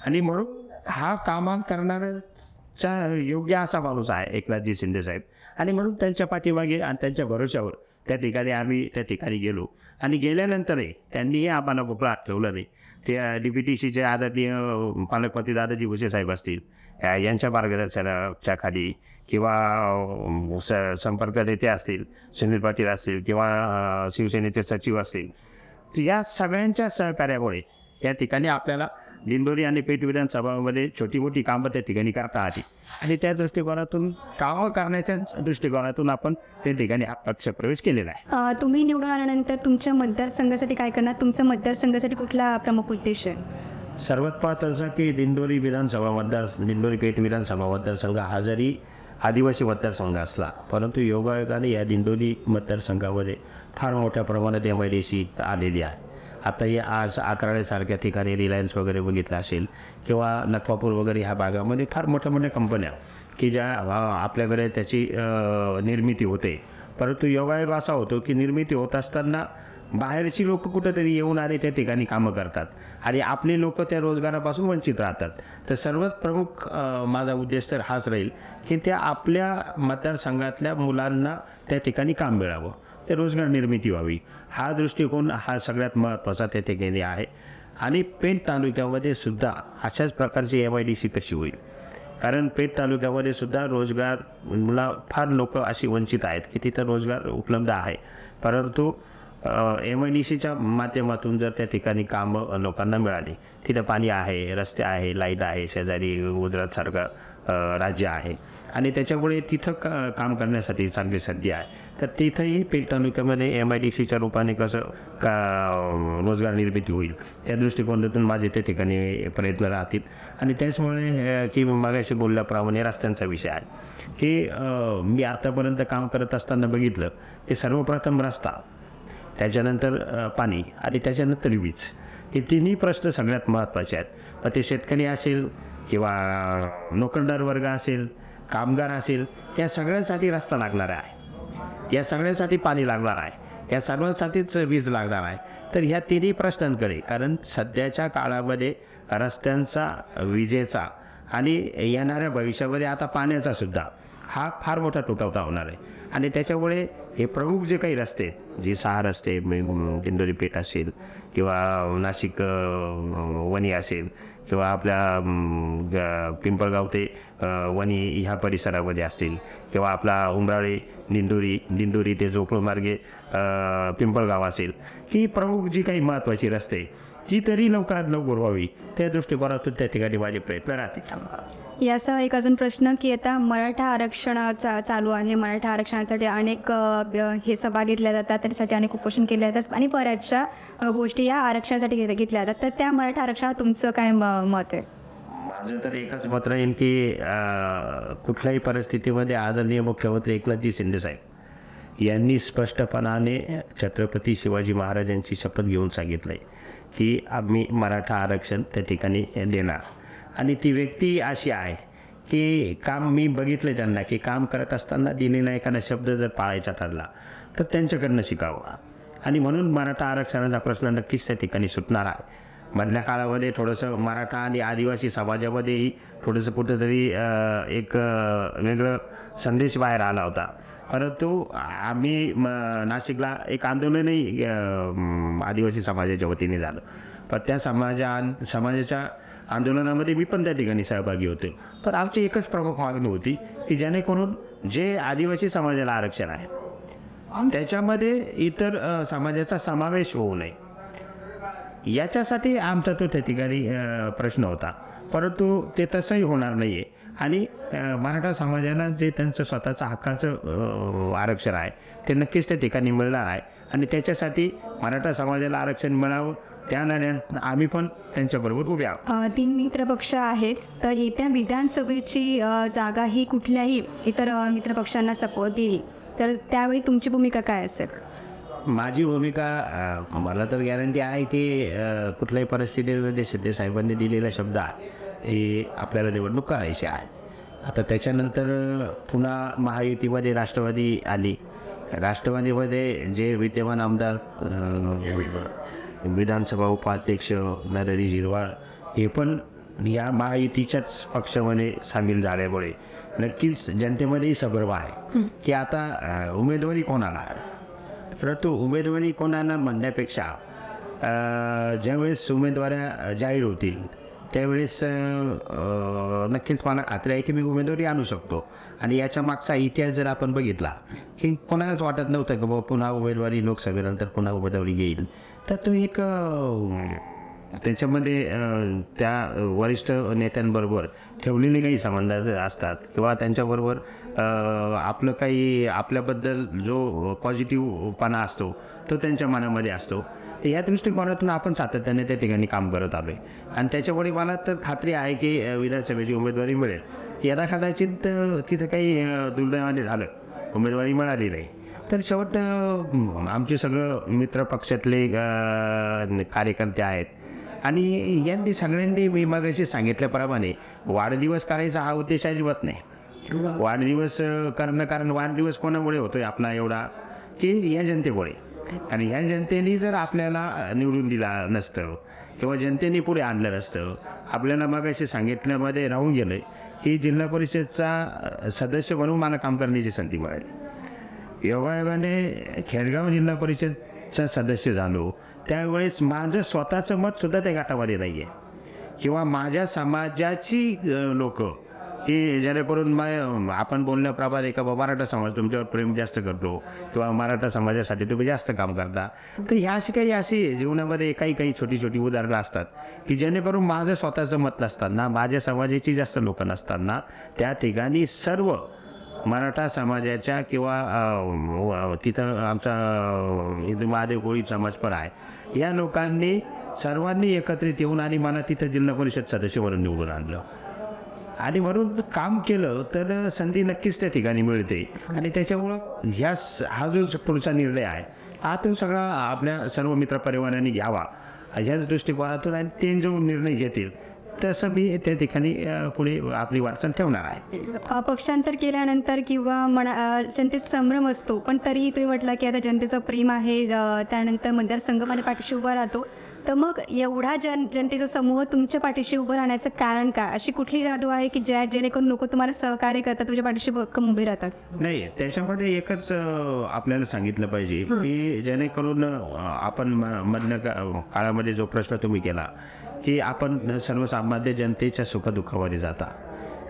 आणि म्हणून हा कामं करणाऱ्याचा योग्य असा माणूस आहे एकनाथजी शिंदे साहेब. आणि म्हणून त्यांच्या पाठीमागे आणि त्यांच्या भरोश्यावर त्या ठिकाणी आम्ही त्या ठिकाणी गेलो. आणि गेल्यानंतरही त्यांनीही आम्हाला मोकळा हात ठेवला नाही. ते DPTCचे आदरणीय पालकमंत्री दादाजी भुसे साहेब असतील, यांच्या मार्गदर्शनाच्या खाली किंवा संपर्क नेते असतील, सुनील पाटील असतील किंवा शिवसेनेचे सचिव असतील, या सगळ्यांच्या सहकार्यामुळे या ठिकाणी आपल्याला दिंडोरी आणि पेठ विधानसभामध्ये छोटी मोठी कामं त्या ठिकाणी करता आली. आणि त्या दृष्टिकोनातून कामं करण्याच्या दृष्टिकोनातून आपण त्या ठिकाणी हा पक्ष प्रवेश केलेला आहे. तुम्ही निवडून आल्यानंतर तुमच्या मतदारसंघासाठी काय करणार? तुमच्या मतदारसंघासाठी कुठला प्रमुख उद्देश आहे? सर्वात महत्त्वाचं की दिंडोरी पेठ विधानसभा मतदारसंघ हा जरी आदिवासी मतदारसंघ असला, परंतु योगायोगाने या दिंडोरी मतदारसंघामध्ये फार मोठ्या प्रमाणात MIDC आलेली आहे. आता या आज आकराळेसारख्या ठिकाणी रिलायन्स वगैरे बघितलं असेल किंवा नकवापूर वगैरे ह्या भागामध्ये फार मोठ्या मोठ्या कंपन्या की ज्या आपल्याकडे त्याची निर्मिती होते. परंतु योगायोग असा होतो की निर्मिती होत असताना बाहेरची लोक कुठंतरी येऊन आणि त्या ठिकाणी कामं करतात आणि आपले लोक त्या रोजगारापासून वंचित राहतात. तर सर्वात प्रमुख माझा उद्देश तर हाच राहील की त्या आपल्या मतदारसंघातल्या मुलांना त्या ठिकाणी काम मिळावं, ते रोजगार निर्मिती व्हावी. हा दृष्टिकोन हा सगळ्यात महत्त्वाचा त्या ठिकाणी आहे. आणि पेठ तालुक्यामध्ये सुद्धा अशाच प्रकारची MIDC कशी होईल, कारण पेठ तालुक्यामध्ये सुद्धा रोजगारला फार लोक अशी वंचित आहेत की तिथं रोजगार उपलब्ध आहे, परंतु MIDCच्या माध्यमातून जर त्या ठिकाणी कामं लोकांना मिळाली, तिथं पाणी आहे, रस्ते आहे, लाईट आहे, शेजारी गुजरातसारखं राज्य आहे आणि त्याच्यामुळे तिथं काम करण्यासाठी चांगली संधी आहे. तर तिथंही पेठ तालुक्यामध्ये MIDCच्या रूपाने कसं रोजगार निर्मिती होईल त्या दृष्टिकोनातून माझे त्या ठिकाणी प्रयत्न राहतील. आणि त्याचमुळे की मागाशी बोलल्याप्रमाणे रस्त्यांचा विषय आहे की मी आतापर्यंत काम करत असताना बघितलं की सर्वप्रथम रस्ता, त्याच्यानंतर पाणी आणि त्याच्यानंतर वीज, हे तिन्ही प्रश्न सगळ्यात महत्त्वाचे आहेत. मग ते शेतकरी असेल किंवा नोकरदार वर्ग असेल, कामगार असेल, या सगळ्यांसाठी रस्ता लागणार आहे, या सगळ्यांसाठी पाणी लागणार आहे, या सर्वांसाठीच वीज लागणार आहे. तर ह्या तिन्ही प्रश्नांकडे, कारण सध्याच्या काळामध्ये रस्त्यांचा, विजेचा आणि येणाऱ्या भविष्यामध्ये आता पाण्याचा सुद्धा हा फार मोठा तुटवडा होणार आहे. आणि त्याच्यामुळे हे प्रमुख जे काही रस्ते, जे 6 रस्ते, दिंडोरी पेठ असेल किंवा नाशिक वणी असेल किंवा आपल्या पिंपळगाव ते वणी ह्या परिसरामध्ये असतील किंवा आपला उमराळे दिंडोरी ते जोपळ मार्गे पिंपळगाव असेल, ही प्रमुख जी काही महत्त्वाची रस्ते ती तरी लवकरात लवकर व्हावी त्या दृष्टिकोनातून त्या ठिकाणी माझे प्रयत्न राहतील. यासह एक अजून प्रश्न की आता मराठा आरक्षणाचा चालू आहे. मराठा आरक्षणासाठी अनेक हे सभा घेतल्या जातात, त्यासाठी अनेक उपोषण केले जातात आणि बऱ्याचशा गोष्टी या आरक्षणासाठी घेतल्या जातात. तर त्या मराठा आरक्षणात तुमचं काय मत आहे? माझं तर एकच मत राहील की कुठल्याही परिस्थितीमध्ये आदरणीय मुख्यमंत्री एकनाथजी शिंदे साहेब यांनी स्पष्टपणाने छत्रपती शिवाजी महाराजांची शपथ घेऊन सांगितलं आहे की आम्ही मराठा आरक्षण त्या ठिकाणी देणार. आणि ती व्यक्ती अशी आहे की काम मी बघितलं त्यांना की काम करत असताना दिलेला एखादा शब्द जर पाळायचा ठरला तर त्यांच्याकडनं शिकावं. आणि म्हणून मराठा आरक्षणाचा प्रश्न नक्कीच त्या ठिकाणी सुटणार आहे. मधल्या काळामध्ये थोडंसं मराठा आणि आदिवासी समाजामध्येही थोडंसं कुठंतरी एक वेगळं संदेश बाहेर आला होता. परंतु आम्ही नाशिकला एक आंदोलनही आदिवासी समाजाच्या वतीने झालं. पण त्या समाजाच्या आंदोलनामध्ये मी पण त्या ठिकाणी सहभागी होते. पण आमची एकच प्रमुख मागणी होती की जेणेकरून जे आदिवासी समाजाला आरक्षण आहे त्याच्यामध्ये इतर समाजाचा समावेश होऊ नये, याच्यासाठी आमचा तो त्या ठिकाणी प्रश्न होता. परंतु ते तसंही होणार नाही आहे. आणि मराठा समाजाला जे त्यांचं स्वतःचं हक्काचं आरक्षण आहे ते नक्कीच त्या ठिकाणी मिळणार आहे. आणि त्याच्यासाठी मराठा समाजाला आरक्षण मिळावं त्या नात्याने आम्ही पण त्यांच्याबरोबर उभे आहोत. 3 मित्रपक्ष आहेत, तर येत्या विधानसभेची जागा ही कुठल्याही इतर मित्रपक्षांना सपोर्ट दिली तर त्यावेळी तुमची भूमिका काय असेल? माझी भूमिका मला तर गॅरंटी आहे की कुठल्याही परिस्थितीमध्ये शिंदे साहेबांनी दिलेला शब्द आहे हे आपल्याला निवडणूक करायची आहे. आता त्याच्यानंतर पुन्हा महायुतीमध्ये राष्ट्रवादी आली. राष्ट्रवादीमध्ये जे विद्यमान आमदार विधानसभा उपाध्यक्ष नरहरी झिरवाळ हे पण या महायुतीच्याच पक्षामध्ये सामील झाल्यामुळे नक्कीच जनतेमध्येही संभ्रम आहे की आता उमेदवारी कोणाला. परंतु उमेदवारी कोणाला म्हणण्यापेक्षा ज्यावेळेस उमेदवाऱ्या जाहीर होतील त्यावेळेस नक्कीच मला खात्री आहे की मी उमेदवारी आणू शकतो. आणि याच्या मागचा इतिहास जर आपण बघितला की कोणालाच वाटत नव्हतं की बाबा पुन्हा उमेदवारी लोकसभेनंतर पुन्हा उमेदवारी घेईल. तर तो एक त्याच्यामध्ये त्या वरिष्ठ नेत्यांबरोबर ठेवलेले काही संबंध असतात किंवा त्यांच्याबरोबर आपलं काही आपल्याबद्दल जो पॉझिटिव्हपणा असतो तो त्यांच्या मनामध्ये असतो. या दृष्टिकोनातून आपण सातत्याने त्या ठिकाणी काम करत आलो आहे. आणि त्याच्यामुळे मला तर खात्री आहे की विधानसभेची उमेदवारी मिळेल. यदा कदाचित तिथं काही दुर्दैवाने झालं उमेदवारी मिळाली नाही तर शेवट आमचे सगळं मित्रपक्षातले कार्यकर्ते आहेत आणि यांनी सगळ्यांनी मी मगाशी सांगितल्याप्रमाणे वाढदिवस करायचा हा उद्देश अजिबात नाही. वाढदिवस करणं कारण वाढदिवस कोणामुळे होतोय आपला एवढा की या जनतेमुळे. आणि ह्या जनतेने जर आपल्याला निवडून दिला नसतं किंवा जनतेने पुढे आणलं नसतं आपल्याला मगाशी सांगितल्यामध्ये राहून गेलं की जिल्हा परिषदचा सदस्य म्हणून मला काम करण्याची संधी मिळाली. योगायोगाने खेडगाव जिल्हा परिषदचा सदस्य झालो त्यावेळेस माझं स्वतःचं मतसुद्धा त्या गटामध्ये नाही आहे किंवा माझ्या समाजाची लोक की जेणेकरून आपण बोलण्याप्रमाणे का मराठा समाज तुमच्यावर प्रेम जास्त करतो किंवा मराठा समाजासाठी तुम्ही जास्त काम करता. तर ह्या अशी जीवनामध्ये काही छोटी छोटी उदाहरणं असतात की जेणेकरून माझं स्वतःचं मत नसताना माझ्या समाजाची जास्त लोक नसताना त्या ठिकाणी सर्व मराठा समाजाच्या किंवा तिथं आमचा हिंदू महादेव कोळी समाज पण आहे या लोकांनी सर्वांनी एकत्रित येऊन आणि मला तिथं जिल्हा परिषद सदस्य म्हणून निवडून आणलं. आणि म्हणून काम केलं तर संधी नक्कीच त्या ठिकाणी मिळते. आणि त्याच्यामुळं हा जो पुढचा निर्णय आहे हा तो सगळा आपल्या सर्व मित्रपरिवारांनी घ्यावा ह्याच दृष्टिकोनातून आणि ते जो निर्णय घेतील तसं मी त्या ठिकाणी पुढे आपली वाटचाल ठेवणार आहे. पक्षांतर केल्यानंतर किंवा जनतेचा संभ्रम असतो पण तरीही तुम्ही म्हटलं की आता जनतेचं प्रेम आहे त्यानंतर मतदारसंघ माझ्या पाठीशी उभा राहतो. तर मग एवढा जनतेचा समूह तुमच्या पाठीशी उभं राहण्याचं कारण काय? अशी कुठली जादू आहे की जेणेकरून लोक तुम्हाला सहकार्य करतात तुमच्या पाठीशी भक्कम उभे राहतात? नाही त्याच्यामध्ये एकच आपल्याला सांगितलं पाहिजे की जेणेकरून आपण मधल्या काळामध्ये जो प्रश्न तुम्ही केला की आपण सर्वसामान्य जनतेच्या सुखदुःखामध्ये जाता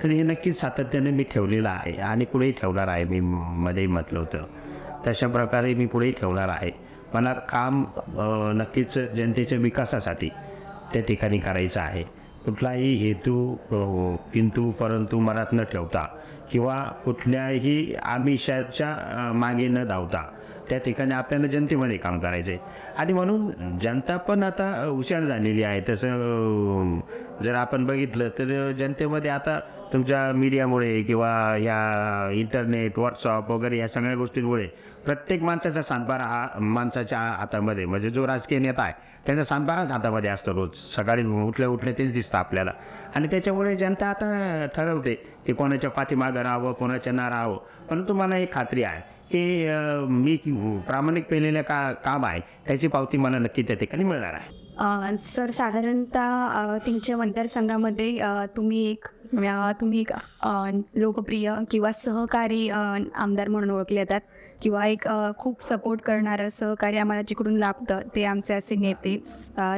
तर हे नक्कीच सातत्याने मी ठेवलेलं आहे आणि पुढेही ठेवणार आहे. मी मध्येही म्हटलं होतं तशा प्रकारे मी पुढेही ठेवणार आहे. मला काम नक्कीच जनतेच्या विकासासाठी त्या ठिकाणी करायचा आहे. कुठलाही हेतू किंतु परंतु मनात न ठेवता किंवा कुठल्याही आमिषाच्या मागे न धावता त्या ठिकाणी आपल्याला जनतेमध्ये काम करायचं आहे. आणि म्हणून जनता पण आता हुशार झालेली आहे. तसं जर आपण बघितलं तर जनतेमध्ये आता तुमच्या मीडियामुळे किंवा या इंटरनेट, व्हॉट्सअप वगैरे या सगळ्या गोष्टींमुळे प्रत्येक माणसाचा सातबारा हा माणसाच्या हातामध्ये, म्हणजे जो राजकीय नेता आहे त्याचा सातबाराच हातामध्ये असतो. रोज सकाळी उठल्या तेच दिसतं आपल्याला. आणि त्याच्यामुळे जनता आता ठरवते की कोणाच्या पाठीमागं राहावं, कोणाच्या ना राहावं. परंतु मला एक खात्री आहे की मी प्रामाणिक केलेलं काम आहे त्याची पावती मला नक्की त्या ठिकाणी मिळणार आहे. सर, साधारणतः तुमच्या मतदारसंघामध्ये तुम्ही एक लोकप्रिय किंवा सहकारी आमदार म्हणून ओळखले जातात, किंवा एक खूप सपोर्ट करणारं सहकारी आम्हाला जिकडून लाभतं ते आमचे असे नेते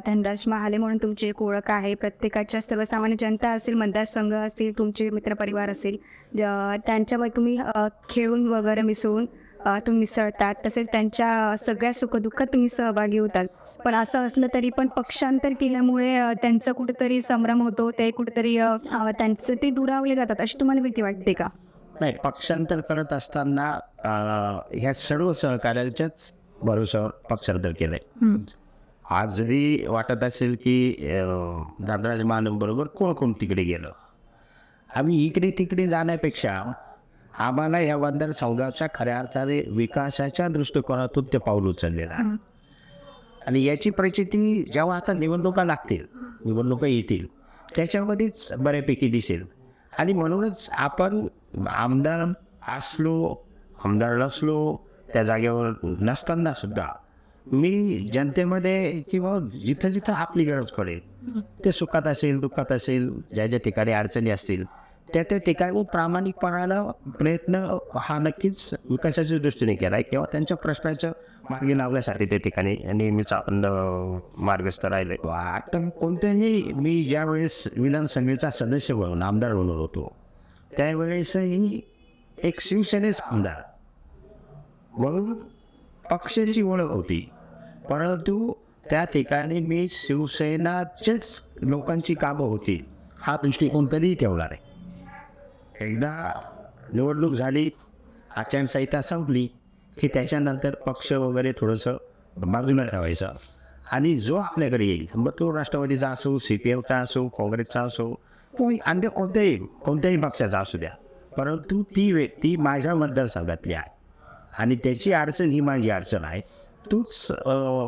धनराज महाले म्हणून तुमची एक ओळख आहे. प्रत्येकाच्या सर्वसामान्य जनता असेल, मतदारसंघ असतील, तुमचे मित्रपरिवार असेल, त्यांच्यामध्ये तुम्ही खेळून वगैरे मिसळून तुम्ही मिसळतात. तसेच त्यांच्या सगळ्या सुखदुःखात तुम्ही सहभागी होतात. पण असं असलं तरी पण पक्षांतर केल्यामुळे त्यांचं कुठेतरी संभ्रम होतो, ते कुठेतरी त्यांचं ते दुरावले जातात, अशी तुम्हाला भीती वाटते का? नाही, पक्षांतर करत असताना ह्या सर्व सहकार्याच्याच भरोश्यावर पक्षांतर केलं आहे. आज जरी वाटत असेल की धनराज महालेंबरोबर कोण कोण तिकडे गेलं, आम्ही इकडे तिकडे जाण्यापेक्षा आम्हाला या मतदारसंघाच्या खऱ्या अर्थाने विकासाच्या दृष्टिकोनातून ते पाऊल उचललेलं आहे. आणि याची प्रचिती जेव्हा आता निवडणुका लागतील, निवडणुका येतील, त्याच्यामध्येच बऱ्यापैकी दिसेल. आणि म्हणूनच आपण आमदार असलो, आमदार नसलो, त्या जागेवर नसताना सुद्धा मी जनतेमध्ये किंवा जिथं जिथं आपली गरज पडेल, ते सुखात असेल, दुःखात असेल, ज्या ज्या ठिकाणी अडचणी असतील, त्या त्या ठिकाणी प्रामाणिकपणानं प्रयत्न हा नक्कीच विकासाच्या दृष्टीने केला आहे किंवा त्यांच्या प्रश्नाच्या मार्गी लावण्यासाठी त्या ठिकाणी नेहमीच आपण मार्गस्थ राहिले. आता कोणत्याही मी ज्यावेळेस विधानसभेचा सदस्य म्हणून आमदार म्हणून होतो त्यावेळेसही एक शिवसेनेचा आमदार म्हणून पक्षाची ओळख होती, परंतु त्या ठिकाणी मी शिवसेनाचेच लोकांची कामं होती हा दृष्टिकोन कधीही ठेवला नाही. एकदा निवडणूक झाली, आचारसंहिता संपली की त्याच्यानंतर पक्ष वगैरे थोडंसं बाजूला ठेवायचं आणि जो आपल्याकडे येईल, मग तो राष्ट्रवादीचा असो, CPMचा असो, काँग्रेसचा असो, अन्य कोणत्याही पक्षाचा असू द्या, परंतु ती व्यक्ती माझ्या मतदारसंघातली आहे आणि त्याची अडचण ही माझी अडचण आहे. तोच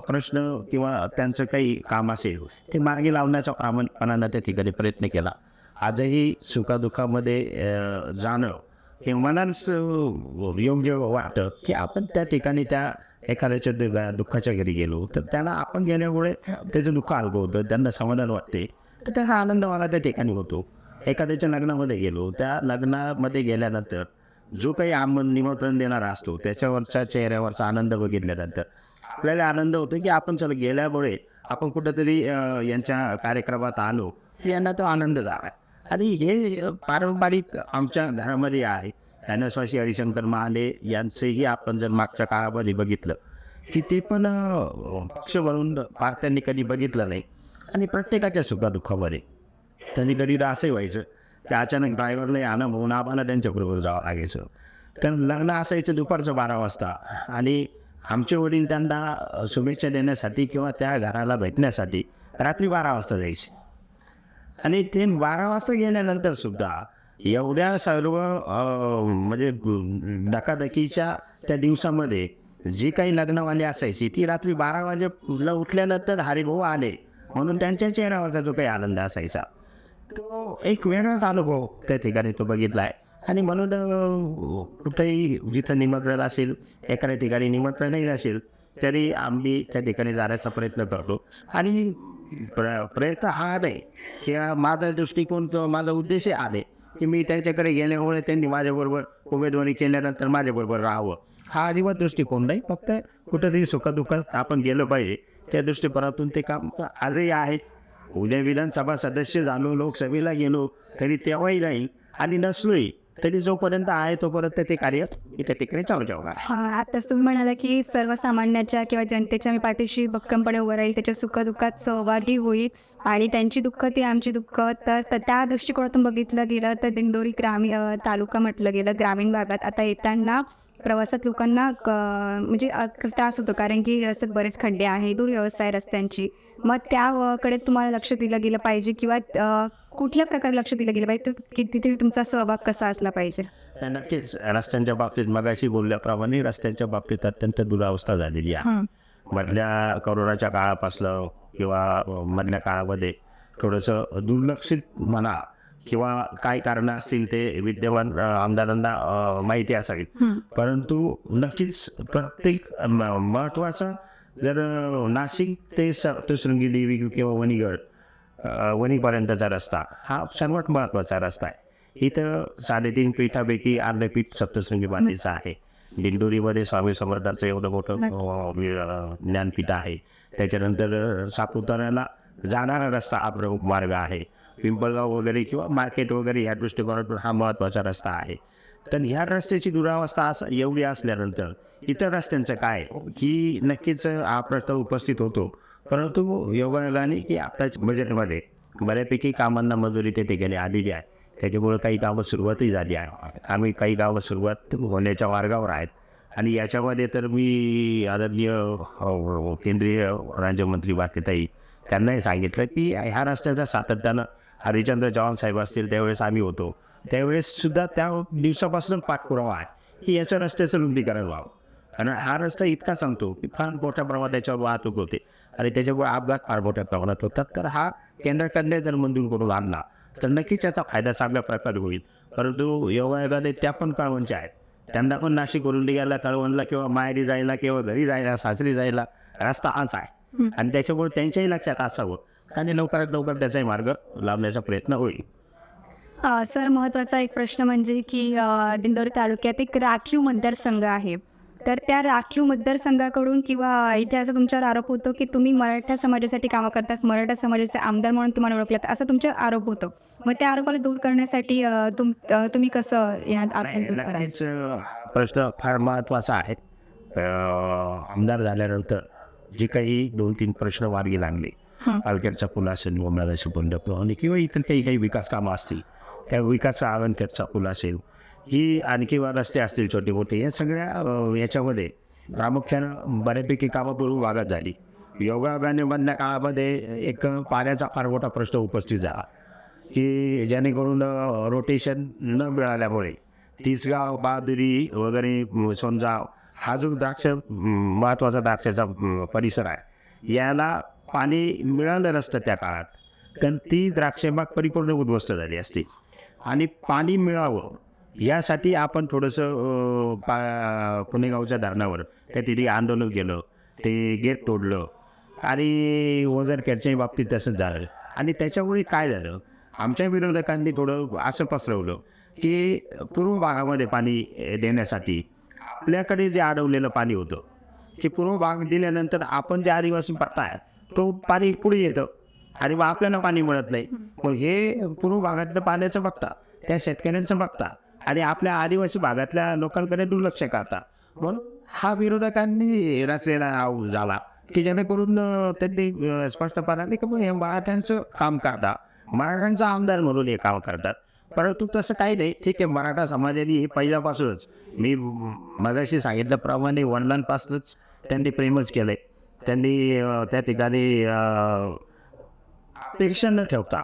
प्रश्न किंवा त्यांचं काही काम असेल ते मार्गी लावण्याचा प्रामाणिकपणानं त्या ठिकाणी प्रयत्न केला. आजही सुखादुःखामध्ये जाणं हे मनाच योग्य वाटतं की आपण त्या ठिकाणी त्या एखाद्याच्या दुःखाच्या घरी गेलो तर त्यांना आपण गेल्यामुळे त्याचं दुःख हलकं होतं, त्यांना समाधान वाटते, तर त्याचा आनंद मला त्या ठिकाणी होतो. एखाद्याच्या लग्नामध्ये गेलो, त्या लग्नामध्ये गेल्यानंतर जो काही निमंत्रण देणारा असतो त्याच्यावरच्या चेहऱ्यावरचा आनंद बघितल्यानंतर आपल्याला आनंद होतो की आपण चला गेल्यामुळे आपण कुठंतरी यांच्या कार्यक्रमात आलो की यांना तो आनंद झाला. आणि हे पारंपरिक आमच्या घरामध्ये आहे. ज्ञानस्वासी हरिशंकर महाले यांचंही आपण जर मागच्या काळामध्ये बघितलं की ते पण पक्ष म्हणून फार त्यांनी कधी बघितलं नाही. आणि प्रत्येकाच्या सुखादुःखामध्ये त्यांनी कधीदा असंही व्हायचं की अचानक ड्रायव्हरला आणा म्हणून आम्हाला त्यांच्याबरोबर जावं लागायचं. तर लग्न असायचं दुपारचं 12 वाजता आणि आमचे वडील त्यांना शुभेच्छा देण्यासाठी किंवा त्या घराला भेटण्यासाठी रात्री 12 वाजता जायचे. आणि ते 12 वाजता गेल्यानंतर सुद्धा एवढ्या सर्व म्हणजे धकाधकीच्या त्या दिवसामध्ये जी काही लग्नवाली असायची ती रात्री 12 वाजेला उठल्यानंतर हरिभाऊ आले म्हणून त्यांच्या चेहऱ्यावरचा जो काही आनंद असायचा तो एक वेगळाच अनुभव त्या ठिकाणी तो बघितला आहे. आणि म्हणून कुठेही जिथं निमंत्रण असेल, एखाद्या ठिकाणी निमंत्रणही नसेल तरी आम्ही त्या ठिकाणी जाण्याचा प्रयत्न करतो. आणि प्रयत्न हा नाही किंवा माझा दृष्टिकोन किंवा माझा उद्देश हा नाही की मी त्यांच्याकडे गेल्यामुळे त्यांनी माझ्याबरोबर उमेदवारी केल्यानंतर माझ्याबरोबर राहावं, हा अजिबात दृष्टिकोन नाही. फक्त कुठंतरी सुखदुःखात आपण गेलं पाहिजे त्या दृष्टिकोनातून ते काम आजही आहे. उद्या विधानसभा सदस्य झालो, लोकसभेला गेलो तरी तेव्हाही राहील आणि नसलोही तरी जोपर्यंत आहे तोपर्यंत ते कार्य इथे तिकडे चालू ठेवणार. आताच तुम्ही म्हणाला की सर्वसामान्याच्या किंवा जनतेच्या मी पाठीशी भक्कमपणे उभं राहील, त्याच्या सुखदुःखात सहभागी होईल आणि त्यांची दुःख ती आमची दुःख. तर त्या दृष्टिकोनातून बघितलं गेलं तर दिंडोरी ग्रामीण तालुका म्हटलं गेलं ग्रामीण भागात आता येताना प्रवासात लोकांना म्हणजे त्रास होतो, कारण की रस्त्यात बरेच खड्डे आहे, दुर्व्यवस्था आहे रस्त्यांची. मग त्याकडे तुम्हाला लक्ष दिलं गेलं पाहिजे किंवा कुठल्या प्रकारे लक्ष दिलं गेलं पाहिजे की तिथे तुमचा सहभाग कसा असला पाहिजे? नक्कीच रस्त्यांच्या बाबतीत मगाशी बोलल्याप्रमाणे रस्त्यांच्या बाबतीत अत्यंत दुरावस्था झालेली आहे. मधल्या कोरोनाच्या काळापासलं किंवा मधल्या काळामध्ये थोडंसं दुर्लक्षित म्हणा किंवा काय कारणं असतील ते विद्यमान आमदारांना माहिती असावीत, परंतु नक्कीच प्रत्येक महत्त्वाचा जर नाशिक ते सप्तशृंगी देवी किंवा वणीपर्यंतचा रस्ता हा सर्वात महत्त्वाचा रस्ता आहे. इथं 3.5 पीठापैकी अर्धे पीठ सप्तशृंगी मातेचं आहे. दिंडोरीमध्ये स्वामी समर्थांचं एवढं मोठं ज्ञानपीठ आहे. त्याच्यानंतर सापुताऱ्याला जाणारा रस्ता हा प्रमुख मार्ग आहे. पिंपळगाव वगैरे किंवा मार्केट वगैरे ह्या दृष्टिकोनातून हा महत्त्वाचा रस्ता आहे. तर ह्या रस्त्याची दुरावस्था एवढी असल्यानंतर इतर रस्त्यांचं काय ही नक्कीच हा प्रश्न उपस्थित होतो. परंतु योगायोगाने की आताच्या बजेटमध्ये बऱ्यापैकी कामांना मंजुरी त्या ठिकाणी आलेली आहे. त्याच्यामुळे काही कामं सुरुवातही झाली आहे. आम्ही काही कामं सुरुवात होण्याच्या मार्गावर आहेत आणि याच्यामध्ये तर मी आदरणीय केंद्रीय राज्यमंत्री बाकीताई त्यांनाही सांगितलं की ह्या रस्त्याचा सातत्यानं हरिश्चंद्र चव्हाण साहेब असतील त्यावेळेस आम्ही होतो, त्यावेळेस सुद्धा त्या दिवसापासून पाठपुरावा आहे की याचं रस्त्याचं रुंदीकरण व्हावं. कारण हा रस्ता इतका सांगतो की फार मोठ्या प्रमाणात त्याच्यावर वाहतूक होते आणि त्याच्यामुळे अपघात फार मोठ्या प्रमाणात होतात. तर हा केंद्राकडे जर मंजूर करून आणला तर नक्कीच याचा फायदा चांगल्या प्रकारे होईल. परंतु योगायोगाने त्या पण कळवणच्या आहेत, त्यांना पण नाशिकवरून निघायला कळवणला किंवा माहेरी जायला किंवा घरी जायला सासरी जायला रस्ता हाच आहे आणि त्याच्यामुळे त्यांच्याही लक्षात असावं आणि लवकरात लवकर त्याचाही मार्ग लावण्याचा प्रयत्न होईल. सर, महत्त्वाचा एक प्रश्न म्हणजे की दिंडोरी तालुक्यात एक राखीव मतदारसंघ आहे, तर त्या राखीव मतदारसंघाकडून किंवा इथे असा तुमच्यावर आरोप होतो की तुम्ही मराठा समाजासाठी कामं करतात, मराठा समाजाचे आमदार म्हणून तुम्हाला ओळखलात, असं तुमचा आरोप होतो. मग त्या आरोपाला दूर करण्यासाठी तुम्ही कसं यात नक्कीच प्रश्न फार महत्त्वाचा आहे. आमदार झाल्यानंतर जे काही 2-3 प्रश्न मार्गी लागले, पालखेडचा पूल असेल, बोमलादाची बंड किंवा इतर काही विकास कामं असतील, त्या विकास आवनखेडचा पूल असेल, ही आणखी रस्ते असतील छोटे मोठे, या सगळ्या याच्यामध्ये प्रामुख्यानं बऱ्यापैकी कामं पूर्व भागात झाली. योगायोगाने मधल्या काळामध्ये एक पाण्याचा फार मोठा प्रश्न उपस्थित झाला की जेणेकरून रोटेशन न मिळाल्यामुळे तिसगाव, बहादुरी वगैरे सोनगाव हा जो महत्त्वाचा द्राक्षाचा परिसर आहे याला पाणी मिळालं नसतं त्या काळात, तर ती द्राक्षबाग परिपूर्ण उद्ध्वस्त झाली असती. आणि पाणी मिळावं यासाठी आपण थोडंसं पुणेगावच्या धरणावर त्या तिथे आंदोलन केलं, ते गेट तोडलं आणि वजरखेडच्याही बाबतीत तसंच झालं. आणि त्याच्यामुळे काय झालं, आमच्या विरोधकांनी थोडं असं पसरवलं की पूर्व भागामध्ये पाणी देण्यासाठी आपल्याकडे जे अडवलेलं पाणी होतं की पूर्व भाग दिल्यानंतर आपण जे आदिवासी पट्टा आहे तो पाणी पुढे येतं आणि मग आपल्याला पाणी मिळत नाही. मग हे पूर्व भागातलं पाण्याचं बघता, त्या शेतकऱ्यांचं बघता आणि आपल्या आदिवासी भागातल्या लोकांकडे दुर्लक्ष करता. म्हणून हा विरोधकांनी रचलेला झाला की जेणेकरून त्यांनी स्पष्टपणाने की हे मराठ्यांचं काम करता, मराठ्यांचा आमदार म्हणून हे काम करतात. परंतु तसं काही नाही. ठीक आहे, मराठा समाजाने हे पहिल्यापासूनच मी मगाशी सांगितल्याप्रमाणे वडिलांपासूनच त्यांनी प्रेमच केलं आहे. त्यांनी त्या ठिकाणी अपेक्षा न ठेवता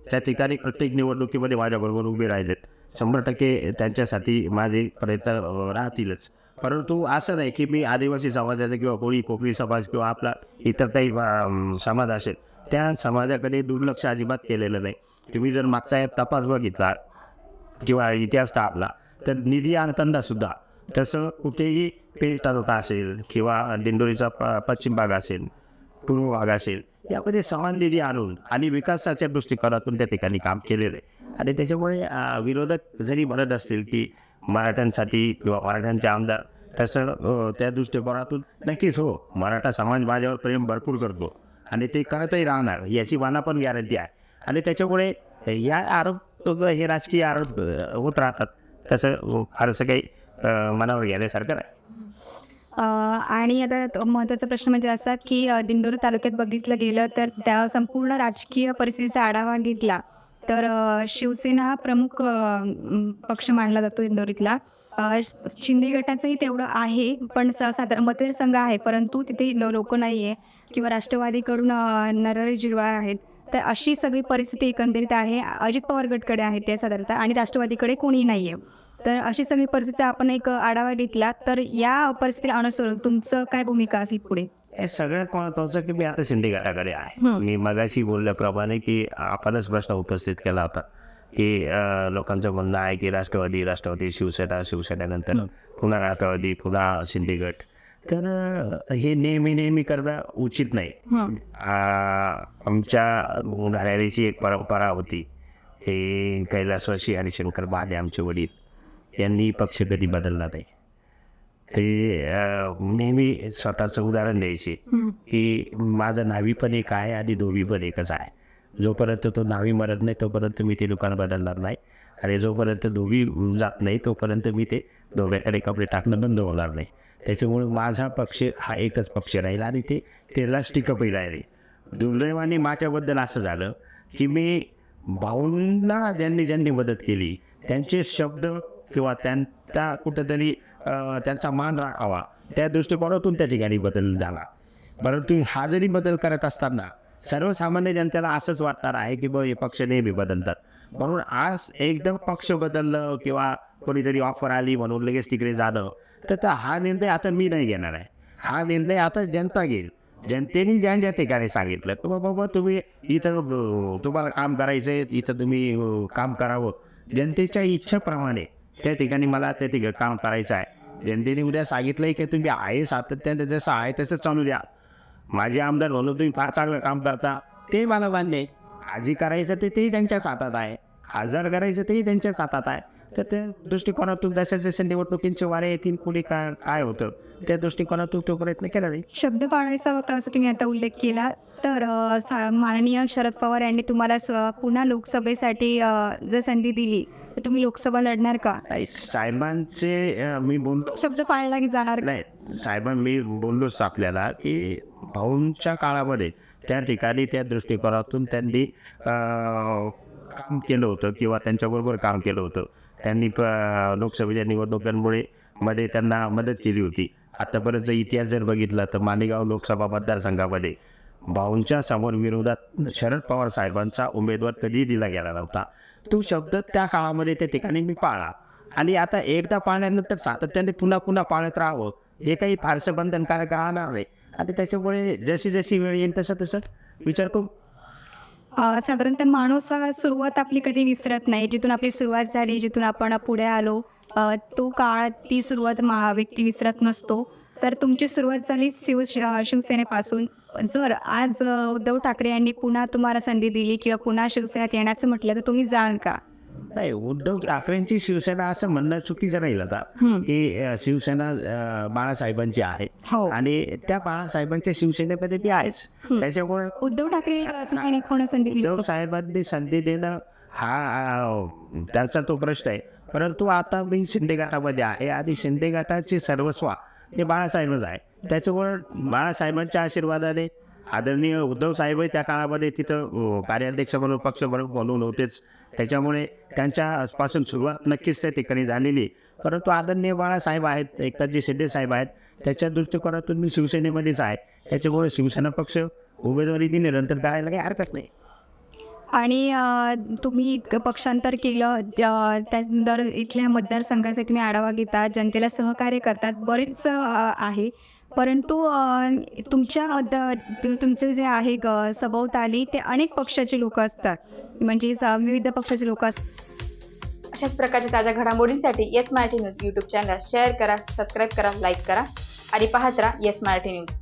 त्या ठिकाणी प्रत्येक निवडणुकीमध्ये माझ्याबरोबर उभे राहिलेत. 100% त्यांच्यासाठी माझे प्रयत्न राहतीलच. परंतु असं नाही की मी आदिवासी समाजाचा किंवा कोळी समाज किंवा आपला इतर काही समाज असेल त्या समाजाकडे दुर्लक्ष अजिबात केलेलं नाही. तुम्ही जर मागचा तपास बघितला किंवा इतिहास टाकला तर निधी आणतानासुद्धा तसं कुठेही पेठ तालुका असेल किंवा दिंडोरीचा पश्चिम भाग असेल, पूर्व भाग असेल, यामध्ये समान निधी आणून आणि विकासाच्या दृष्टिकोनातून त्या ठिकाणी काम केलेलं आहे. आणि त्याच्यामुळे विरोधक जरी म्हणत असतील की मराठ्यांसाठी किंवा मराठ्यांचे आमदार, तसं त्या दृष्टिकोनातून नक्कीच हो, मराठा समाज माझ्यावर प्रेम भरपूर करतो आणि ते करतही राहणार याची मला पण गॅरंटी आहे. आणि त्याच्यामुळे या आरोप हे राजकीय आरोप होत राहतात. तसं फारसं काही मनावर घेण्यासारखं नाही. आणि आता महत्त्वाचा प्रश्न म्हणजे असा की दिंडोरी तालुक्यात बघितलं गेलं तर त्या संपूर्ण राजकीय परिस्थितीचा आढावा घेतला तर शिवसेना हा प्रमुख पक्ष मानला जातो दिंडोरीतला. शिंदे गटाचंही तेवढं आहे, पण साधारण मतदारसंघ आहे, परंतु तिथे लोक नाही आहे किंवा राष्ट्रवादीकडून नरहरी झिरवाळ आहेत. तर अशी सगळी परिस्थिती एकंदरीत आहे. अजित पवार गटकडे आहेत ते साधारणतः आणि राष्ट्रवादीकडे कोणी नाही आहे. तर अशी सगळी परिस्थिती आपण एक आढावा घेतला तर या परिस्थितीला अनुसरून तुमचं काय भूमिका असेल पुढे? हे सगळ्यात महत्त्वाचं की मी आता शिंदे गटाकडे आहे. मी मगाशी बोलल्याप्रमाणे की आपणच प्रश्न उपस्थित केला होता की लोकांचं म्हणणं आहे की राष्ट्रवादी शिवसेनेनंतर पुन्हा राष्ट्रवादी पुन्हा शिंदे गट. तर हे नेहमी करणं उचित नाही. आमच्या घराण्याची एक परंपरा होती. हे कैलासवासी आणि शंकर महादेव आमचे वडील यांनी पक्ष कधी बदलला नाही. ते नेहमी स्वतःचं उदाहरण द्यायचे की माझं नावी पण एक आहे आणि धोबी पण एकच आहे. जोपर्यंत तो नावी मरत नाही तोपर्यंत मी ते दुकान बदलणार नाही, आणि जोपर्यंत धोबी जात नाही तोपर्यंत मी ते धोब्याकडे कपडे टाकणं बंद होणार नाही. त्याच्यामुळे माझा पक्ष हा एकच पक्ष राहील आणि ते त्यालाच टिकपही राहिले. दुर्दैवाने माझ्याबद्दल असं झालं की मी भाऊंना ज्यांनी मदत केली त्यांचे शब्द किंवा त्यांचा कुठंतरी त्यांचा मान राखावा त्या दृष्टिकोनातून त्या ठिकाणी बदल झाला. परंतु हा जरी बदल करत असताना सर्वसामान्य जनतेला असंच वाटणार आहे की हे पक्ष नेहमी बदलतात, म्हणून आज एकदम पक्ष बदललं किंवा कोणीतरी ऑफर आली म्हणून लगेच तिकडे जाणं, तर हा निर्णय आता मी नाही घेणार आहे. हा निर्णय आता जनता घेईल. जनतेने ज्या ठिकाणी सांगितलं की बाबा तुम्ही इथं तुम्हाला काम करायचं आहे, इथं तुम्ही काम करावं, जनतेच्या इच्छेप्रमाणे त्या ठिकाणी मला त्या ठिकाणी काम करायचं आहे. जनतेने उद्या सांगितलंय की तुम्ही आहे सातत्याने जसं आहे तसं चालू द्या. माझे आमदार म्हणून तुम्ही फार चांगलं काम करता ते मला मान्य आहे. आजी करायचं तेही त्यांच्याच हातात आहे, खासदार करायचं तेही त्यांच्याच हातात आहे. तर त्या दृष्टिकोनातून जसं निवडणुकींचे वारे येतील पुढे काय होतं त्या दृष्टिकोनातून तो प्रयत्न केला नाही. शब्द पाळायचा होता असं तुम्ही आता उल्लेख केला. तर माननीय शरद पवार यांनी तुम्हाला पुन्हा लोकसभेसाठी जर संधी दिली तर तुम्ही लोकसभा लढणार का? साहेबांचे मी बोललो शब्द पाळला की जाणार नाही. मी बोललोच आपल्याला की भाऊंच्या काळामध्ये त्या ठिकाणी त्या दृष्टिकोनातून त्यांनी काम केलं होतं किंवा त्यांच्याबरोबर काम केलं होतं. त्यांनी लोकसभेच्या निवडणुकांमुळे त्यांना मदत केली होती. आतापर्यंत इतिहास जर बघितला तर मालेगाव लोकसभा मतदारसंघामध्ये भाऊंच्या समोर विरोधात शरद पवार साहेबांचा उमेदवार कधीही दिला गेला नव्हता. तो शब्द त्या काळामध्ये त्या ठिकाणी मी पाळला, आणि आता एकदा पाळल्यानंतर सातत्याने पुन्हा पाळत राहावं हे काही फारसं बंधनकारक राहणार नाही. आणि त्याच्यामुळे जशी वेळ येईल तसं विचार करू. साधारणतः माणूस सुरुवात आपली कधी विसरत नाही. जिथून आपली सुरुवात झाली, जिथून आपण पुढे आलो, तो काळ ती सुरुवात व्यक्ती विसरत नसतो. तर तुमची सुरुवात झाली शिवसेनेपासून. जर आज उद्धव ठाकरे यांनी पुन्हा तुम्हाला संधी दिली किंवा पुन्हा शिवसेनेत येण्याचं म्हटलं तर तुम्ही जाल का? नाही, उद्धव ठाकरेंची शिवसेना असं म्हणणं चुकीचं राहील आता की शिवसेना बाळासाहेबांची आहे आणि त्या बाळासाहेबांच्या शिवसेनेमध्ये बी आहेच. त्याच्यामुळे उद्धव ठाकरे संधी दिली, उद्धव साहेबांनी संधी देणं हा त्याचा तो प्रश्न आहे. परंतु आता मी शिंदे गटामध्ये आहे आणि शिंदे गटाचे सर्वस्व हे बाळासाहेबच आहे. त्याच्यामुळे बाळासाहेबांच्या आशीर्वादाने आदरणीय उद्धव साहेब त्या काळामध्ये तिथं कार्याध्यक्ष म्हणून पक्ष म्हणून होतेच. त्याच्यामुळे त्यांच्यापासून सुरुवात नक्कीच त्या ठिकाणी झालेली. परंतु आदरणीय बाळासाहेब आहेत, एकनाथजी शिंदे साहेब आहेत, त्याच्या दृष्टिकोनातून मी शिवसेनेमध्येच आहे. त्याच्यामुळे शिवसेना पक्ष उमेदवारी दिल्यानंतर करायला काही हरकत नाही. आणि तुम्ही पक्षांतर केलं, त्यानंतर इथल्या मतदारसंघाचा तुम्ही आढावा घेता, जनतेला सहकार्य करतात, बरेच आहे. परंतु तुमचे जे आहे सभोवताली ते अनेक पक्षाचे लोक असतात, म्हणजे विविध पक्षाचे लोक असतात. अशाच प्रकारच्या ताज्या घडामोडींसाठी Yes Marathi news YouTube channel share करा, सबस्क्राईब करा, लाईक करा आणि पाहत राहा येस मराठी न्यूज.